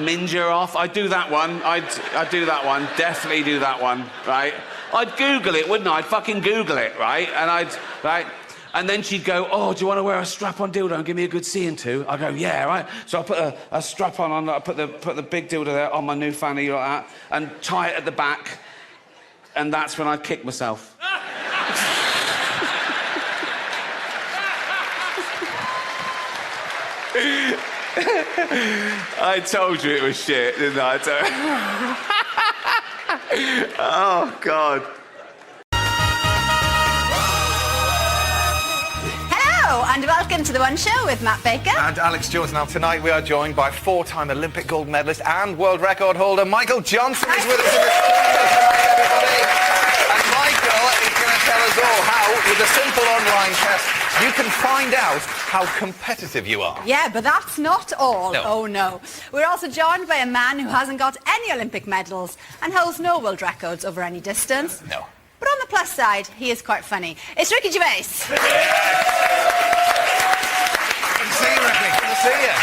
minge her off. I'd do that one, I'd do that one, definitely do that one, right? I'd Google it, wouldn't I? I'd fucking Google it, right? And right? And then she'd go, oh, do you want to wear a strap-on dildo and give me a good seeing to? I go, yeah, right. So I put a strap-on, I put the big dildo there on my new fanny like that, and tie it at the back, and that's when I'd kick myself. I told you it was shit, didn't I? Oh, God. And welcome to The One Show with Matt Baker. And Alex Jones. Now, tonight we are joined by four-time Olympic gold medalist and world record holder Michael Johnson is with us in the studio tonight, everybody. And Michael is going to tell us all how, with a simple online test, you can find out how competitive you are. Yeah, but that's not all. No. Oh, no. We're also joined by a man who hasn't got any Olympic medals and holds no world records over any distance. No. But on the plus side, he is quite funny. It's Ricky Gervais. Good to see you, Ricky. Good to see you.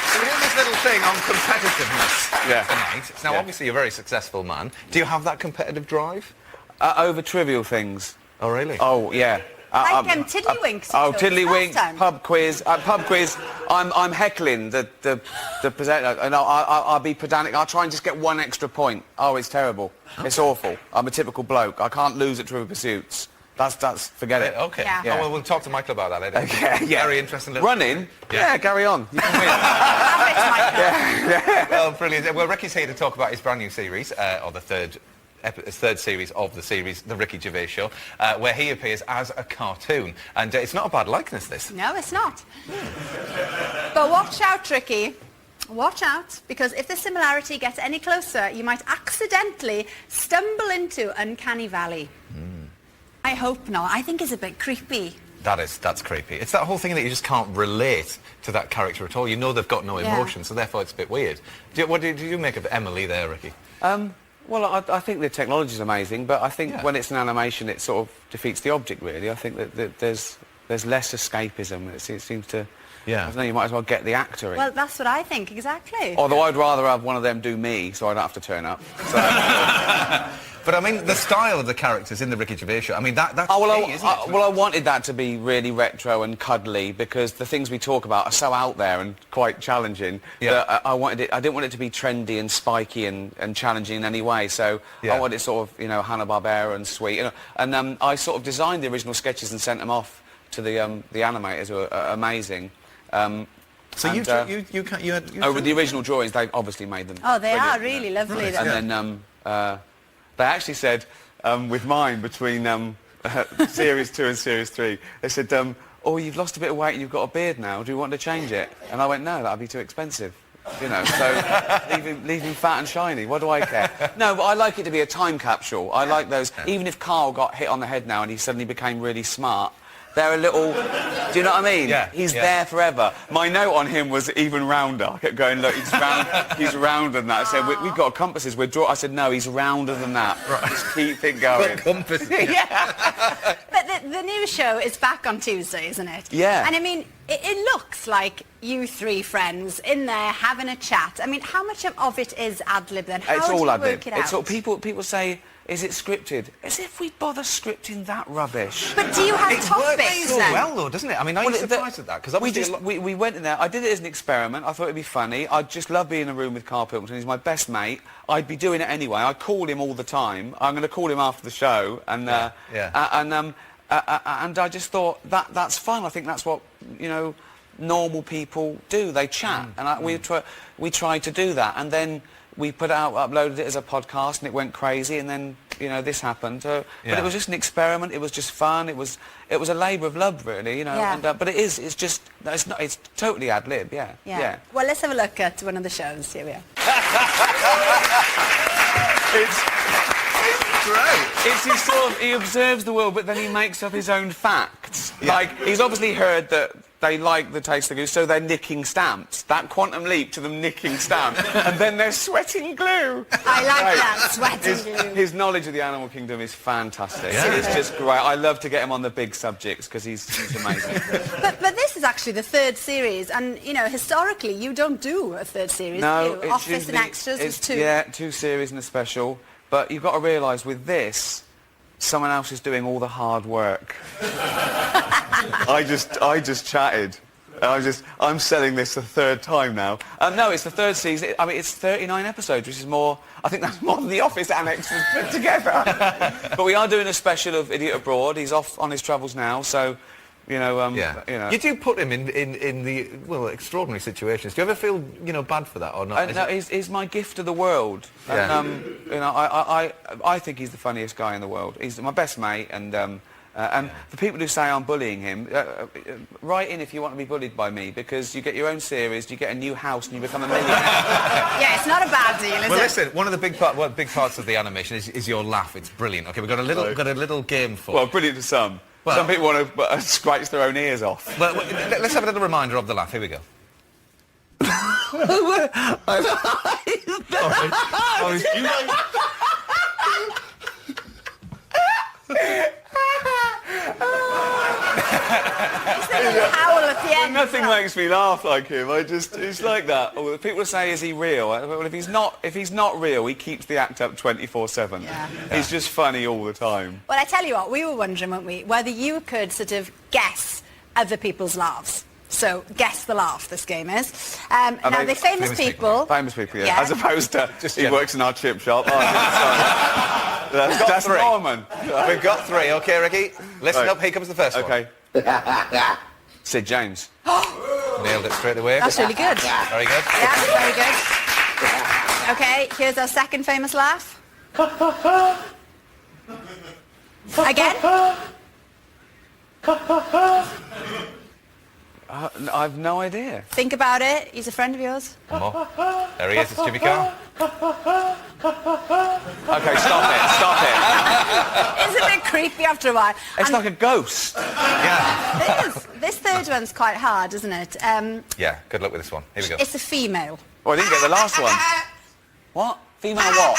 So we're doing this little thing on competitiveness tonight. Now, obviously, you're a very successful man. Do you have that competitive drive? Over trivial things. Oh, really? Oh, yeah. Like Tiddlywinks. Tiddlywinks, pub quiz. I'm heckling the presenter, and I'll be pedantic. I'll try and just get one extra point. Oh, it's terrible. It's awful. I'm a typical bloke. I can't lose at Trivial Pursuits. That's forget it. Okay. Yeah. Oh, well, we'll talk to Michael about that later. Okay, yeah. Very interesting little... Running? Yeah, carry on. You can win. Yeah. Well, brilliant. Well, Ricky's here to talk about his brand new series, or the third series of the series, The Ricky Gervais Show, where he appears as a cartoon. And it's not a bad likeness, this. No, it's not. But watch out, Ricky. Watch out, because if the similarity gets any closer, you might accidentally stumble into Uncanny Valley. I hope not. I think it's a bit creepy. That's creepy. It's that whole thing that you just can't relate to that character at all. You know they've got no emotion, so therefore it's a bit weird. What did you make of Emily there, Ricky? Well, I think the technology is amazing, but I think when it's an animation, it sort of defeats the object, really. I think that there's less escapism. It seems to Yeah. No, you might as well get the actor in. Well, that's what I think, exactly. Although I'd rather have one of them do me, so I don't have to turn up. So, but I mean, the style of the characters in the Ricky Gervais show, I mean, that's key, isn't it? Well, I wanted that to be really retro and cuddly because the things we talk about are so out there and quite challenging. That I didn't want it to be trendy and spiky and challenging in any way. So I wanted it sort of, Hanna-Barbera and sweet. And I sort of designed the original sketches and sent them off to the animators, who are amazing. So with the original drawings, they obviously made them. Oh, they are really lovely. Right. And then they actually said, with mine, between Series 2 and Series 3, they said, oh, you've lost a bit of weight and you've got a beard now, do you want to change it? And I went, no, that'd be too expensive. So leave him fat and shiny, what do I care? No, but I like it to be a time capsule. I like those, even if Carl got hit on the head now and he suddenly became really smart, they're a little, do you know what I mean? Yeah. He's there forever. My note on him was even rounder. I kept going, look, he's rounder than that. I said, we've got compasses, I said, no, he's rounder than that. Right. Just keep it going. Compasses. Yeah. But the new show is back on Tuesday, isn't it? Yeah. And I mean, it looks like you three friends in there having a chat. I mean, how much of it is ad-lib then? How It's do all you ad-lib. work it out? It's all, people say, is it scripted? As if we'd bother scripting that rubbish. But do you have topics so then? well, though, doesn't it? I mean, are you surprised at that? Because we went in there. I did it as an experiment. I thought it'd be funny. I just love being in a room with Carl Pilkington. He's my best mate. I'd be doing it anyway. I call him all the time. I'm going to call him after the show, and and I just thought that's fun. I think that's what normal people do. They chat, and we tried to do that, and then we put it out, uploaded it as a podcast, and it went crazy, and then this happened. But it was just an experiment. It was just fun. It was a labour of love, really. And, but it's totally ad lib. Yeah. Well, let's have a look at one of the shows. Here we are. It's great. It's he observes the world, but then he makes up his own facts. Yeah. Like, he's obviously heard that they like the taste of goose, so they're nicking stamps. That quantum leap to them nicking stamps. And then they're sweating glue. I like that, sweating glue. His knowledge of the animal kingdom is fantastic. Yeah. It's just great. I love to get him on the big subjects because he's amazing. But this is actually the third series, and, historically, you don't do a third series, no, do you? Office and Extras was 2. Yeah, 2 series and a special. But you've got to realise, with this, someone else is doing all the hard work. I just chatted. I'm selling this a third time now. No, it's the third season. I mean, it's 39 episodes, which is more. I think that's more than the Office and Extras put together. But we are doing a special of Idiot Abroad. He's off on his travels now, so. You do put him in the extraordinary situations. Do you ever feel bad for that or not? No, he's my gift to the world. Yeah. And, I think he's the funniest guy in the world. He's my best mate, and for people who say I'm bullying him, write in if you want to be bullied by me, because you get your own series, you get a new house, and you become a millionaire. Yeah, it's not a bad deal, is it? Well, listen, one of the big parts of the animation is your laugh. It's brilliant. Okay, we've got a little game for. Well, brilliant to some. Well, some people want to scratch their own ears off. Well, let's have a little reminder of the laugh. Here we go. Howl at the end. Nothing makes me laugh like him. It's like that. Oh, people say, is he real? Well, if he's not real, he keeps the act up 24/7. Yeah. He's just funny all the time. Well, I tell you what, we were wondering, weren't we, whether you could sort of guess other people's laughs. So, guess the laugh, this game is. Now, the famous people... Famous people, yeah. As opposed to, he works in our chip shop. Oh, that's Norman. We've got 3. OK, Ricky. Listen up, here comes the first one. OK. Sid James. Nailed it straight away. That's really good. Very good. Yeah, very good. OK, here's our second famous laugh. Again. I've no idea. Think about it. He's a friend of yours. Come on. There he is. It's Jimmy Carr. OK, stop it. It's a bit creepy after a while. It's like a ghost. Yeah. This third one's quite hard, isn't it? Yeah, good luck with this one. Here we go. It's a female. Oh, I didn't get the last one. What? Female what?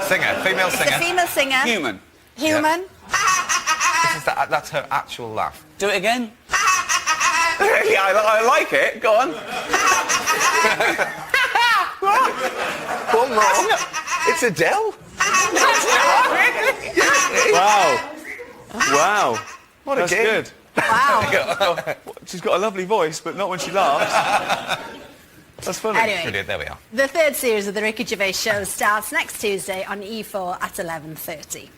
Singer. Female singer. It's a female singer. Human. Human. That's her actual laugh. Do it again. I like it. Go on. One more. It's Adele. Wow. Wow. What a That's gig. good. Wow. She's got a lovely voice, but not when she laughs. That's funny. Anyway. Brilliant, there we are. The third series of the Ricky Gervais Show starts next Tuesday on E4 at 11:30.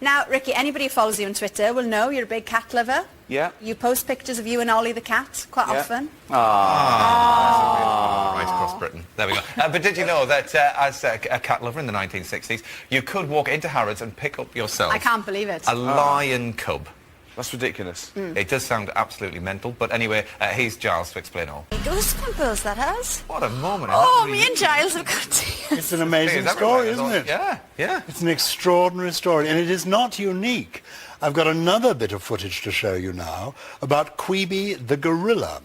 Now, Ricky, anybody who follows you on Twitter will know you're a big cat lover. Yeah. You post pictures of you and Ollie the cat quite often. Right across Britain. There we go. But did you know that as a cat lover in the 1960s, you could walk into Harrods and pick up yourself I can't believe it. a lion cub? That's ridiculous. It does sound absolutely mental, but anyway, here's Giles to explain all. Goosebumps, that has. What a moment. Oh, me and Giles have got tears. It's an amazing It's story, everywhere, isn't it? Yeah, yeah. It's an extraordinary story, and it is not unique. I've got another bit of footage to show you now about Queeby the gorilla.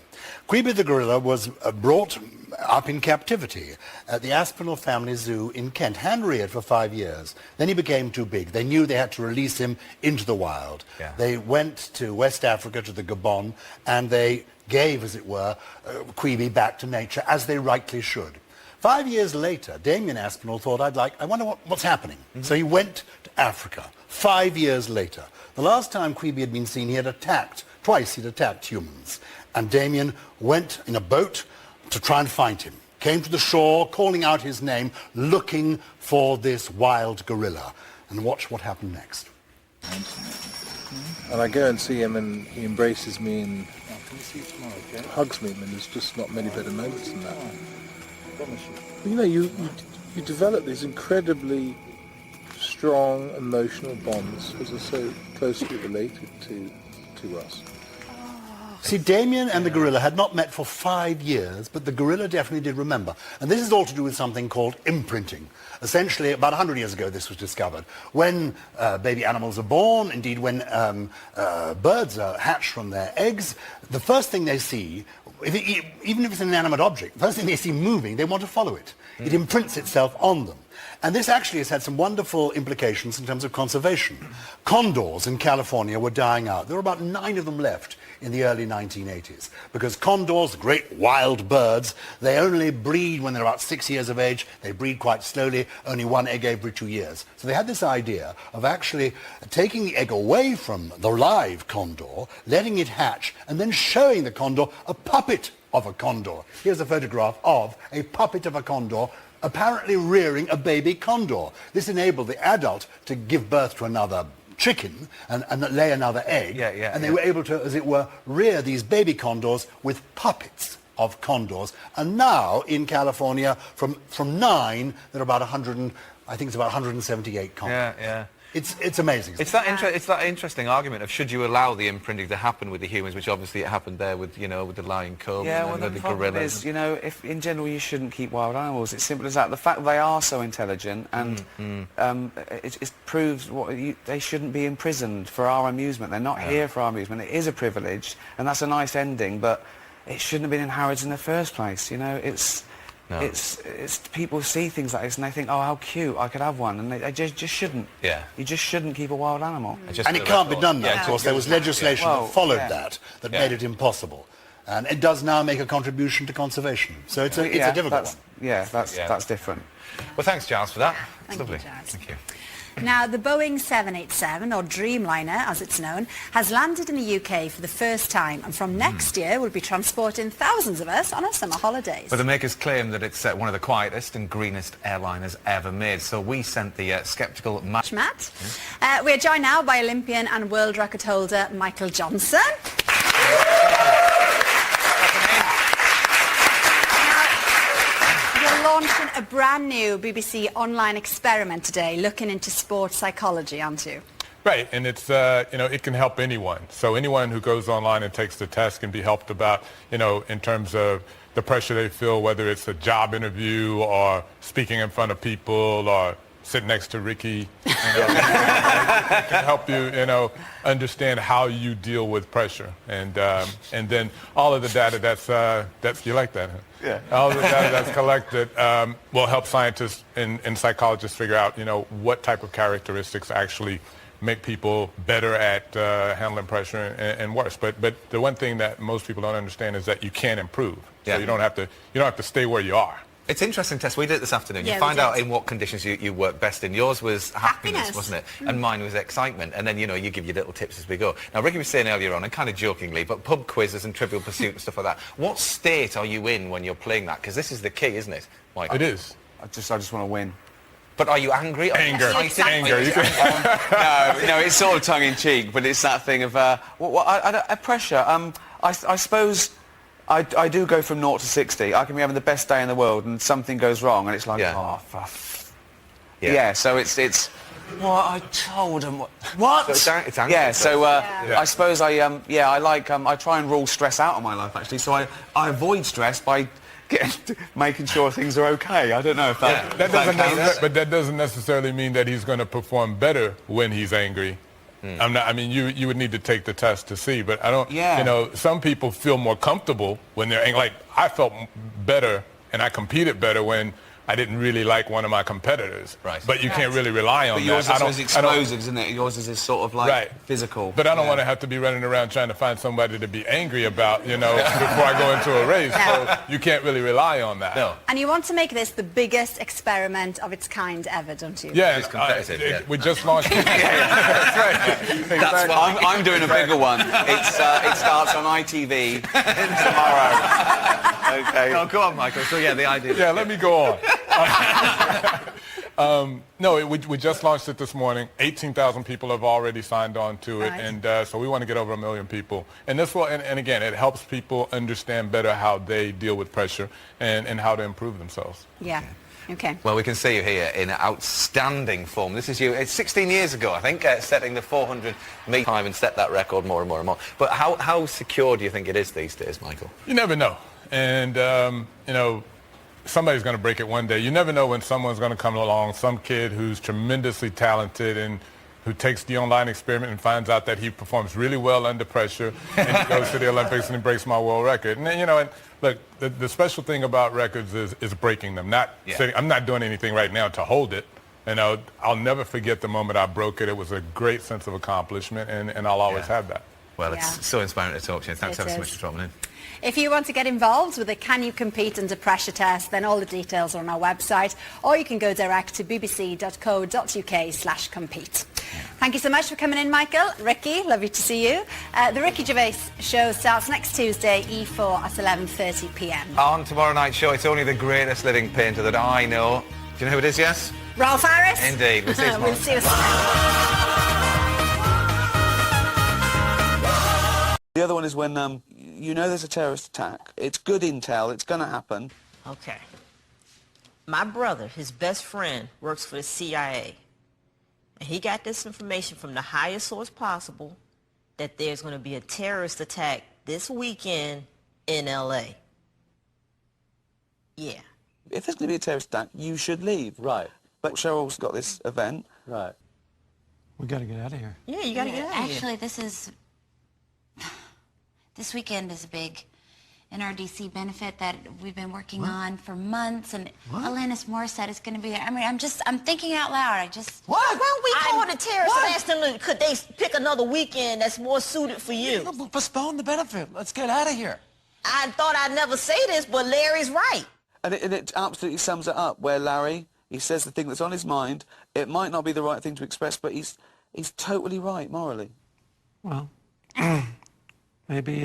Queeby the gorilla was brought up in captivity at the Aspinall Family Zoo in Kent, hand-reared for 5 years. Then he became too big. They knew they had to release him into the wild. Yeah. They went to West Africa, to the Gabon, and they gave, as it were, Queeby back to nature, as they rightly should. 5 years later, Damien Aspinall thought, I wonder what's happening. So he went to Africa 5 years later. The last time Queeby had been seen, twice he'd attacked humans. And Damien went in a boat to try and find him. Came to the shore, calling out his name, looking for this wild gorilla. And watch what happened next. And I go and see him, and he embraces me and hugs me, and there's just not many better moments than that. You know, you develop these incredibly strong emotional bonds because they're so closely related to us. See, Damien and the gorilla had not met for 5 years, but the gorilla definitely did remember. And this is all to do with something called imprinting. Essentially, about 100 years ago, this was discovered. When baby animals are born, indeed when birds are hatched from their eggs, the first thing they see, even if it's an inanimate object, the first thing they see moving, they want to follow it. It imprints itself on them. And this actually has had some wonderful implications in terms of conservation. Condors in California were dying out. There were about 9 of them left in the early 1980s, because condors, great wild birds, they only breed when they're about 6 years of age. They breed quite slowly, only 1 egg every 2 years. So they had this idea of actually taking the egg away from the live condor, letting it hatch, and then showing the condor a puppet of a condor. Here's a photograph of a puppet of a condor apparently rearing a baby condor. This enabled the adult to give birth to another chicken and lay another egg. And they were able to, as it were, rear these baby condors with puppets of condors. And now in California, from 9, there are about 178 condors. Yeah. It's amazing. It's that interesting argument of should you allow the imprinting to happen with the humans, which obviously it happened there with the lion cub and the the problem gorilla. is, if in general you shouldn't keep wild animals. It's simple as that. The fact they are so intelligent and it proves they shouldn't be imprisoned for our amusement. They're not here for our amusement. It is a privilege, and that's a nice ending, but it shouldn't have been in Harrods in the first place. It's people see things like this and they think, oh, how cute, I could have one, and they just shouldn't. Yeah. You just shouldn't keep a wild animal. And it can't be done now, of course. There was legislation that followed that made it impossible. And it does now make a contribution to conservation. So it's a difficult one. Yeah, that's different. Well, thanks, Giles, for that. Thank Lovely. you, Giles. Thank you. Now, the Boeing 787, or Dreamliner as it's known, has landed in the UK for the first time, and from next year will be transporting thousands of us on our summer holidays. But the makers claim that it's one of the quietest and greenest airliners ever made, so we sent the sceptical Matt. We are joined now by Olympian and world record holder Michael Johnson. Launching a brand new BBC online experiment today looking into sports psychology, aren't you? Right, and it's, it can help anyone. So anyone who goes online and takes the test can be helped about, in terms of the pressure they feel, whether it's a job interview or speaking in front of people or sitting next to Ricky. It can help you, understand how you deal with pressure. And then all of the data that's you like that, huh? Yeah. All of the data that's collected will help scientists and psychologists figure out, what type of characteristics actually make people better at handling pressure and worse. But the one thing that most people don't understand is that you can improve. Yeah. So you don't have to stay where you are. It's interesting, Tess. We did it this afternoon. Yeah, You we find did. out in what conditions you work best in. Yours was happiness, wasn't it? And mine was excitement. And then, you give your little tips as we go. Now, Ricky was saying earlier on, and kind of jokingly, but pub quizzes and Trivial Pursuit and stuff like that. What state are you in when you're playing that? Because this is the key, isn't it, Mike? It is. I just want to win. But are you angry? Anger. Anger. No, it's sort of tongue-in-cheek, but it's that thing of pressure. I suppose I do go from 0 to 60. I can be having the best day in the world, and something goes wrong, and it's like, yeah. So it's. Well, I told him what. So it's angry. Yeah. So I suppose I try and rule stress out of my life actually. So I avoid stress by making sure things are okay. I don't know if that counts. But that doesn't necessarily mean that he's going to perform better when he's angry. You would need to take the test to see, but I don't. Yeah. Some people feel more comfortable when they're angry. Like I felt better and I competed better when I didn't really like one of my competitors. Right. But you can't really rely on But yours that. is explosive, isn't it? Yours is sort of like physical. But I don't want to have to be running around trying to find somebody to be angry about, before I go into a race. So you can't really rely on that. No. And you want to make this the biggest experiment of its kind ever, don't you? Yeah, It's competitive, we just launched. That's why I'm doing a bigger one. It starts on ITV tomorrow. Okay. Oh, go on, Michael. So, the idea. Yeah, let me go on. We just launched it this morning. 18,000 people have already signed on to it, and so we want to get over 1 million people. And this will, and again, it helps people understand better how they deal with pressure and how to improve themselves. Yeah. Okay. Well, we can see you here in outstanding form. This is you. It's 16 years ago, I think, setting the 400-metre time and set that record more and more and more. But how secure do you think it is these days, Michael? You never know. And, somebody's going to break it one day. You never know when someone's going to come along, some kid who's tremendously talented and who takes the online experiment and finds out that he performs really well under pressure and he goes to the Olympics and he breaks my world record. And then, and look, the special thing about records is breaking them. I'm not doing anything right now to hold it. I'll never forget the moment I broke it. It was a great sense of accomplishment, and I'll always have that. Well, it's so inspiring to talk to you. Thanks ever so much for dropping in. If you want to get involved with the Can You Compete Under Pressure test, then all the details are on our website, or you can go direct to bbc.co.uk/compete. Thank you so much for coming in, Michael. Ricky, lovely to see you. The Ricky Gervais show starts next Tuesday, E4 at 11:30 p.m. On tomorrow night's show, it's only the greatest living painter that I know. Do you know who it is, yes? Ralph Harris? Indeed. We'll see you tomorrow. We'll see you tomorrow. The other one is when there's a terrorist attack. It's good intel. It's going to happen. Okay. My brother, his best friend, works for the CIA. And he got this information from the highest source possible that there's going to be a terrorist attack this weekend in L.A. Yeah. If there's going to be a terrorist attack, you should leave. Right. But Cheryl's got this event. Right. We got to get out of here. Yeah, you got to get out of here. Actually, this weekend is a big NRDC benefit that we've been working on for months, and Alanis Morissette is going to be there. I mean, I'm thinking out loud. Why don't we call the terrorists and ask them, could they pick another weekend that's more suited for you? No, but postpone the benefit. Let's get out of here. I thought I'd never say this, but Larry's right. And it absolutely sums it up, where Larry, he says the thing that's on his mind. It might not be the right thing to express, but he's totally right, morally. Well, maybe,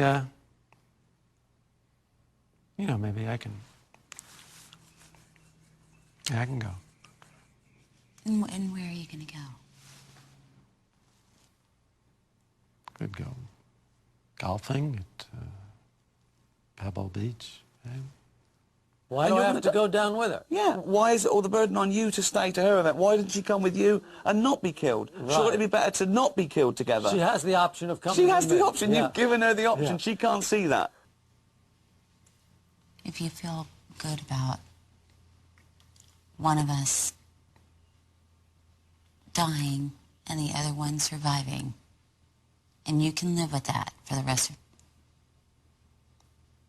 maybe I can go. And where are you going to go? Could go golfing at Pebble Beach. Why do I have to go down with her? Yeah, why is it all the burden on you to stay to her event? Why didn't she come with you and not be killed? Right. Surely it'd be better to not be killed together. She has the option of coming She has with the me. option. Yeah. You've given her the option. Yeah. She can't see that. If you feel good about one of us dying and the other one surviving, and you can live with that for the rest of,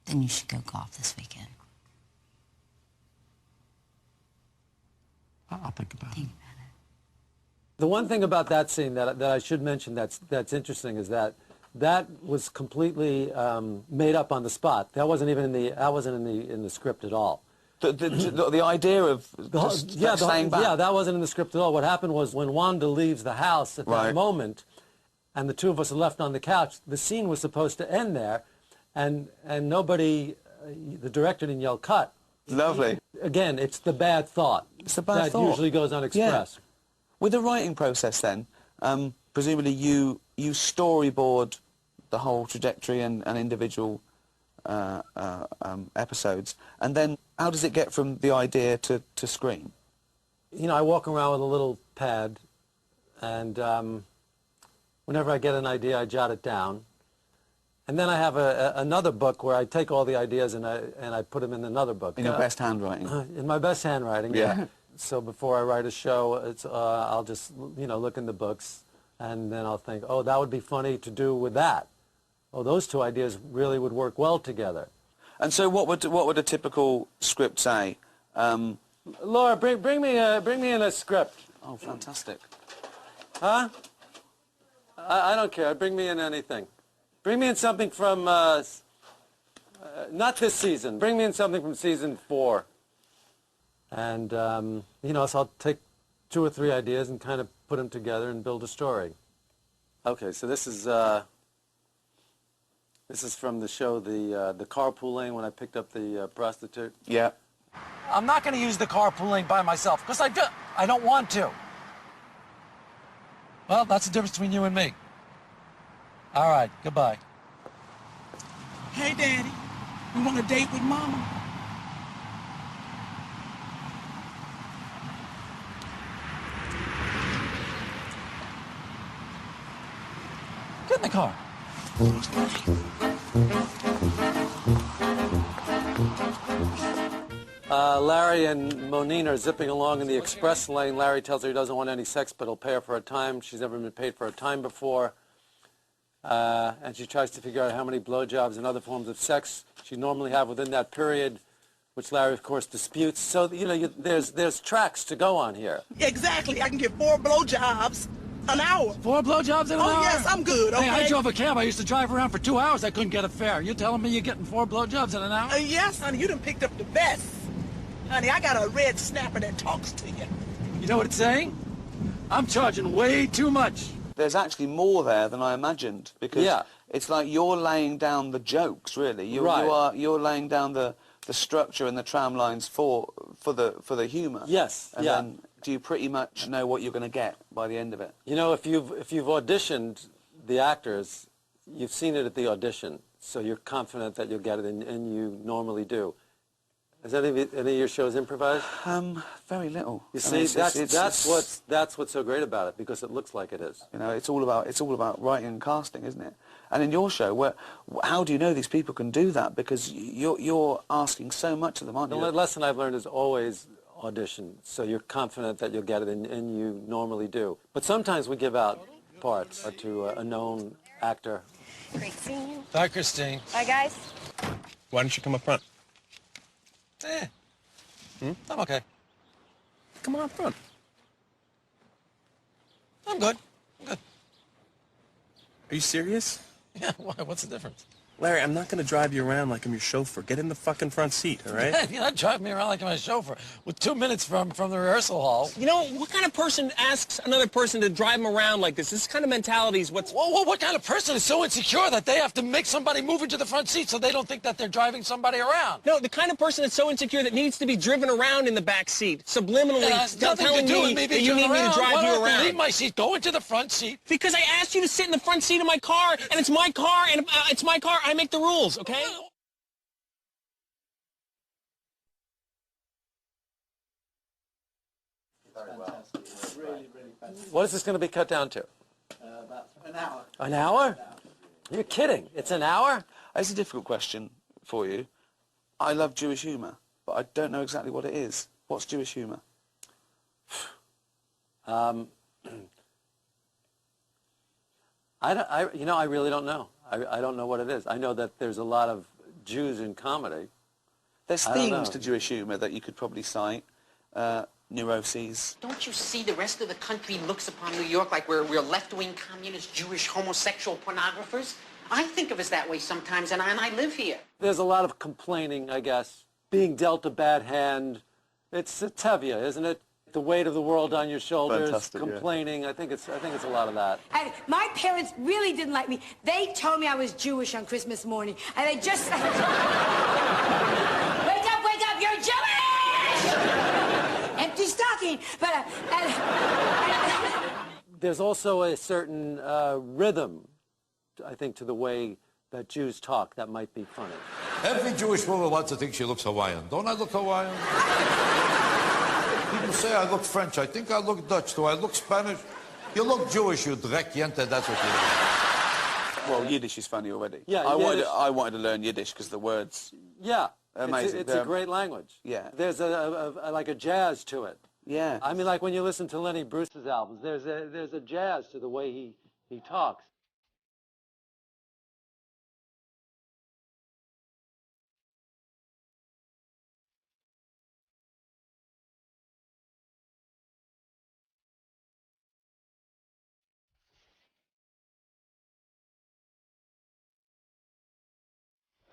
then you should go golf this weekend. I'll think about it. Think about it. The one thing about that scene that I should mention that's interesting is that was completely made up on the spot. That wasn't even in the script at all. The idea of staying back. Yeah, that wasn't in the script at all. What happened was when Wanda leaves the house at that moment, and the two of us are left on the couch, the scene was supposed to end there, and nobody, the director didn't yell cut. Lovely. Again, it's the bad thought. It's the bad thought. That usually goes unexpressed. Yeah. With the writing process then, presumably you storyboard the whole trajectory and individual episodes, and then how does it get from the idea to screen? You know, I walk around with a little pad, and whenever I get an idea, I jot it down. And then I have another book where I take all the ideas and I put them in another book. In your best handwriting? In my best handwriting, yeah. So before I write a show, I'll just, look in the books, and then I'll think, oh, that would be funny to do with that. Oh, those two ideas really would work well together. And so what would a typical script say? Laura, bring me in a script. Oh, fantastic. Huh? I don't care. Bring me in anything. Bring me in something from, not this season. Bring me in something from season 4. And, so I'll take 2 or 3 ideas and kind of put them together and build a story. Okay, so this is from the show, the carpool lane when I picked up the prostitute. Yeah. I'm not going to use the carpool lane by myself, because I don't want to. Well, that's the difference between you and me. All right, goodbye. Hey, Daddy, you want a date with Mama? Get in the car. Larry and Monine are zipping along in the express lane. Larry tells her he doesn't want any sex, but he'll pay her for a time. She's never been paid for a time before. And she tries to figure out how many blowjobs and other forms of sex she'd normally have within that period, which Larry, of course, disputes. So, there's tracks to go on here. Exactly. I can get 4 blowjobs an hour. 4 blowjobs in an hour? Oh, yes, I'm good, okay? Hey, I drove a cab. I used to drive around for 2 hours. I couldn't get a fare. You telling me you're getting 4 blowjobs in an hour? Yes, honey, you done picked up the best. Honey, I got a red snapper that talks to you. You know what it's saying? I'm charging way too much. There's actually more there than I imagined, because it's like you're laying down the jokes, really. You're laying down the structure and the tram lines for the humour. Yes. And then do you pretty much know what you're going to get by the end of it? You know, if you've auditioned the actors, you've seen it at the audition, so you're confident that you'll get it, and you normally do. Is any of your shows improvised? Very little. You see, that's what's so great about it, because it looks like it is. You know, it's all about writing and casting, isn't it? And in your show, how do you know these people can do that? Because you're asking so much of them, aren't you? The lesson I've learned is always audition, so you're confident that you'll get it, and you normally do. But sometimes we give out parts to a known actor. Great seeing you. Bye, Christine. Bye, guys. Why don't you come up front? I'm okay. Come on up front. I'm good. Are you serious? Yeah, why? What's the difference? Larry, I'm not going to drive you around like I'm your chauffeur. Get in the fucking front seat, all right? You're not driving me around like I'm a chauffeur with 2 minutes from the rehearsal hall. You know, what kind of person asks another person to drive them around like this? This kind of mentality is what's... What kind of person is so insecure that they have to make somebody move into the front seat so they don't think that they're driving somebody around? No, the kind of person that's so insecure that needs to be driven around in the back seat, subliminally telling me that you need me to drive you around. Leave my seat. Go into the front seat. Because I asked you to sit in the front seat of my car, and it's my car, and it's my car. I make the rules, okay? What is this going to be cut down to? About an hour. An hour? You're kidding. It's an hour? It's a difficult question for you. I love Jewish humour, but I don't know exactly what it is. What's Jewish humour? I really don't know. I don't know what it is. I know that there's a lot of Jews in comedy. There's themes to Jewish humour that you could probably cite. neuroses. Don't you see the rest of the country looks upon New York like we're left-wing communist, Jewish, homosexual pornographers? I think of us that way sometimes, and I live here. There's a lot of complaining, I guess, being dealt a bad hand. It's heavy, isn't it? The weight of the world on your shoulders, Fantastic, complaining. Yeah. I think it's a lot of that. And my parents really didn't like me. They told me I was Jewish on Christmas morning, and they just wake up, you're Jewish! Empty stocking. But there's also a certain rhythm, I think, to the way that Jews talk that might be funny. Every Jewish woman wants to think she looks Hawaiian. Don't I look Hawaiian? People say I look French. I think I look Dutch. Do I look Spanish? You look Jewish, you dreck yente, that's what you do. Well, Yiddish is funny already. Yeah, I wanted to learn Yiddish because the words... Yeah. Amazing. It's a great language. Yeah. There's like a jazz to it. Yeah. I mean, like when you listen to Lenny Bruce's albums, there's a jazz to the way he talks.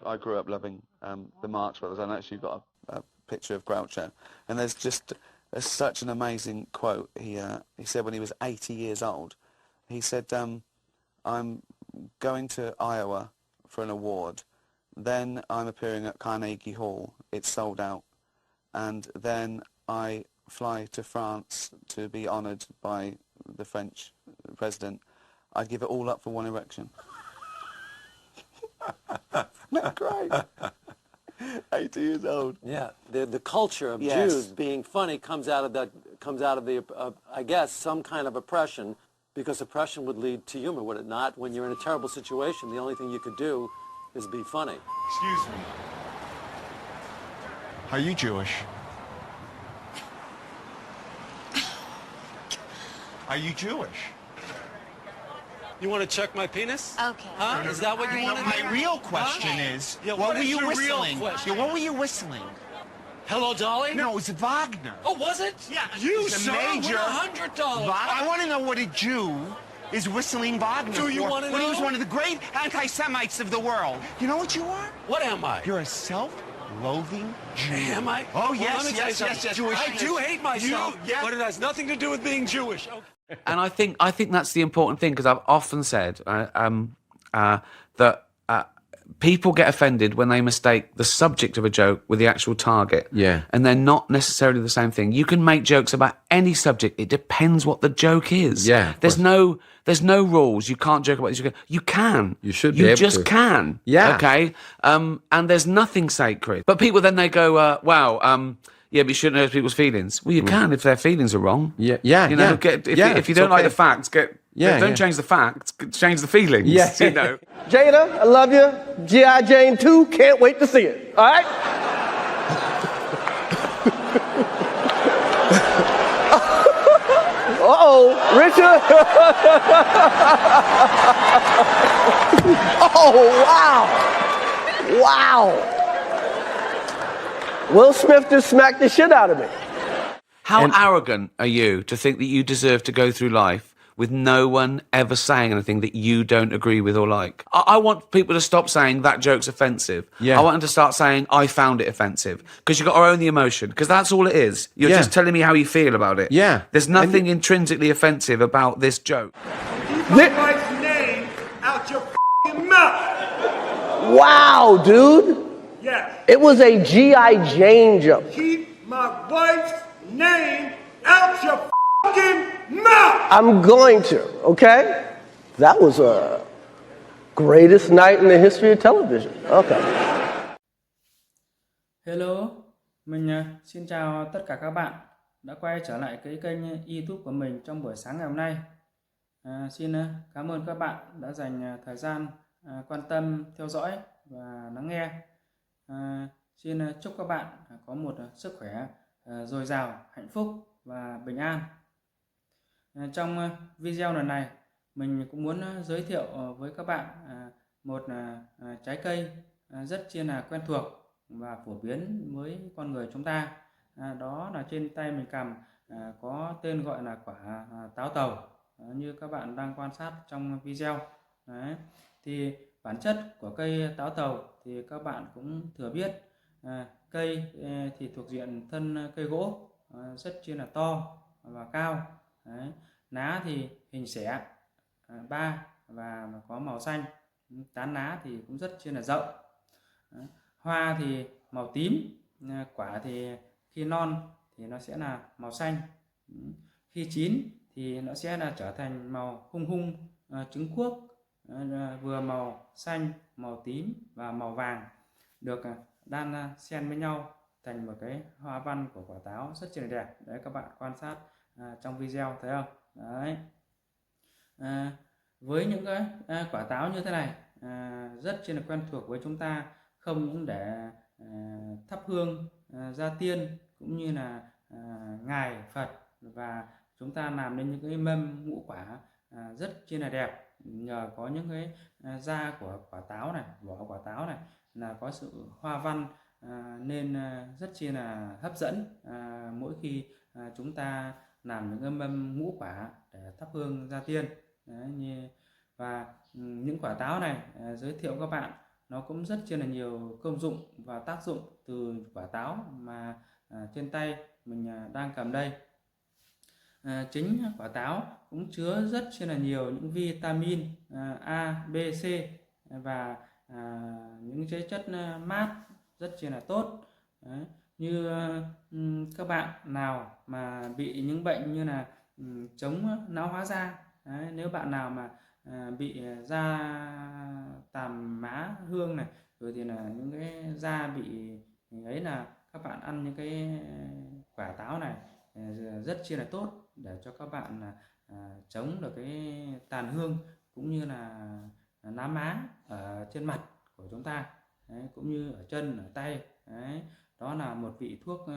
I grew up loving the Marx Brothers. I actually got a picture of Groucho, and there's such an amazing quote. He said when he was 80 years old, he said, "I'm going to Iowa for an award, then I'm appearing at Carnegie Hall. It's sold out, and then I fly to France to be honoured by the French president. I'd give it all up for one erection." Not great. 80 years old. Yeah, the culture of Yes. Jews being funny comes out of the I guess some kind of oppression, because oppression would lead to humor, would it not? When you're in a terrible situation, the only thing you could do is be funny. Excuse me. Are you Jewish? Are you Jewish? You want to check my penis? Okay. Huh? Is that what you want to do? My real question is, Yeah, what were is you your real whistling? question? Yeah, what were you whistling? Hello, Dolly? No, it was Wagner. Oh, was it? Yeah, You, it's a sir, major win $100. I want to know what a Jew is whistling Wagner Do you for wanna when he know? was one of the great anti-Semites of the world. You know what you are? What am I? You're a self-loathing Jew. Am I? Oh, Well, yes, let me tell you yes, something. yes, yes. Jewish. I do hate myself, but it has nothing to do with being Jewish. Okay. And I think that's the important thing, because I've often said that people get offended when they mistake the subject of a joke with the actual target. Yeah. And they're not necessarily the same thing. You can make jokes about any subject. It depends what the joke is. Yeah. There's no rules. You can't joke about this. You can. You should be You able just to. can. Yeah. Okay. And there's nothing sacred. But people then they go, wow. Yeah, but you shouldn't hurt people's feelings. Well, you can if their feelings are wrong. Yeah, yeah, You know, yeah. if you don't like the facts, don't change the facts. Change the feelings. Yeah. You know. Jada, I love you. G.I. Jane 2, can't wait to see it. All right? Uh-oh, Richard. Oh, wow. Wow. Will Smith just smacked the shit out of me. How arrogant are you to think that you deserve to go through life with no one ever saying anything that you don't agree with or like? I want people to stop saying that joke's offensive. Yeah. I want them to start saying I found it offensive, because you've got to own the emotion, because that's all it is. You're just telling me how you feel about it. Yeah. There's nothing intrinsically offensive about this joke. Keep my wife's name out your f***ing mouth. Wow, dude. Yes. It was a G.I. Jane joke. Keep my wife's name out your f***ing mouth. I'm going to, okay? That was a greatest night in the history of television. Okay. Hello, mình xin chào tất cả các bạn đã quay trở lại cái kênh YouTube của mình trong buổi sáng ngày hôm nay. Xin cảm ơn các bạn đã dành thời gian quan tâm, theo dõi và lắng nghe. Xin chúc các bạn có một sức khỏe dồi dào, hạnh phúc và bình an. Trong video lần này, mình cũng muốn giới thiệu với các bạn một trái cây rất chi là quen thuộc và phổ biến với con người chúng ta. đó là trên tay mình cầm có tên gọi là quả táo tàu, như các bạn đang quan sát trong video. Đấy. Thì bản chất của cây táo tàu thì các bạn cũng thừa biết, cây thì thuộc diện thân cây gỗ, rất chi là to và cao. Đấy. Lá thì hình xẻ ba và có màu xanh, tán lá thì cũng rất chi là rộng. Đấy. Hoa thì màu tím, quả thì khi non thì nó sẽ là màu xanh, khi chín thì nó sẽ là trở thành màu hung hung trứng cuốc, vừa màu xanh, màu tím và màu vàng, được đan xen với nhau thành một cái hoa văn của quả táo rất là đẹp. Đấy, các bạn quan sát trong video thấy không? Đấy. Với những cái quả táo như thế này rất là quen thuộc với chúng ta, không những để thắp hương gia tiên cũng như là ngài Phật, và chúng ta làm nên những cái mâm ngũ quả rất chi là đẹp, nhờ có những cái da của quả táo này, vỏ quả táo này là có sự hoa văn nên rất chi là hấp dẫn mỗi khi chúng ta làm những cái mâm ngũ quả để thắp hương gia tiên. Đấy, và những quả táo này giới thiệu các bạn, nó cũng rất chi là nhiều công dụng và tác dụng từ quả táo mà trên tay mình đang cầm đây. Chính quả táo cũng chứa rất chi là nhiều những vitamin A, B, C và những cái chất mát rất chi là tốt. Đấy. Như các bạn nào mà bị những bệnh như là chống lão hóa da, đấy, nếu bạn nào mà bị da tàm má hương này, rồi thì là những cái da bị ấy, là các bạn ăn những cái quả táo này rất chi là tốt để cho các bạn chống được cái tàn hương cũng như là nám má ở trên mặt của chúng ta. Đấy, cũng như ở chân, ở tay. Đấy, đó là một vị thuốc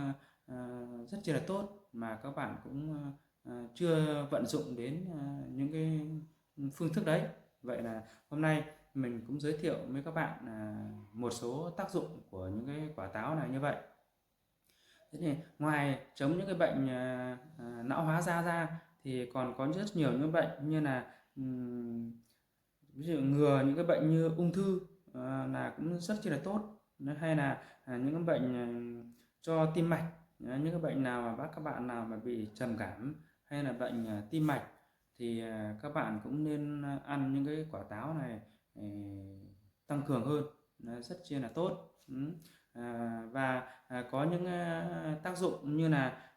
rất chi là tốt mà các bạn cũng chưa vận dụng đến những cái phương thức đấy. Vậy là hôm nay mình cũng giới thiệu với các bạn một số tác dụng của những cái quả táo này như vậy. Thế thì ngoài chống những cái bệnh lão hóa da ra thì còn có rất nhiều những bệnh như là ví dụ ngừa những cái bệnh như ung thư là cũng rất chi là tốt, hay là những cái bệnh cho tim mạch, những cái bệnh nào mà các bạn nào mà bị trầm cảm hay là bệnh tim mạch thì các bạn cũng nên ăn những cái quả táo này tăng cường hơn, rất chi là tốt. Và có những tác dụng như là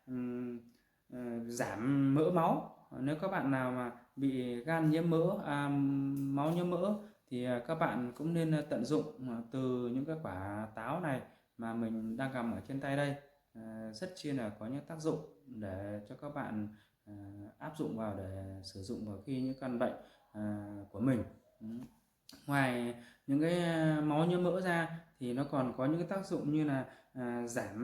giảm mỡ máu. Nếu các bạn nào mà bị gan nhiễm mỡ, máu nhiễm mỡ thì các bạn cũng nên tận dụng từ những cái quả táo này mà mình đang cầm ở trên tay đây. Rất chi là có những tác dụng để cho các bạn áp dụng vào để sử dụng vào khi những căn bệnh của mình. Ngoài những cái máu nhiễm mỡ ra thì nó còn có những cái tác dụng như là giảm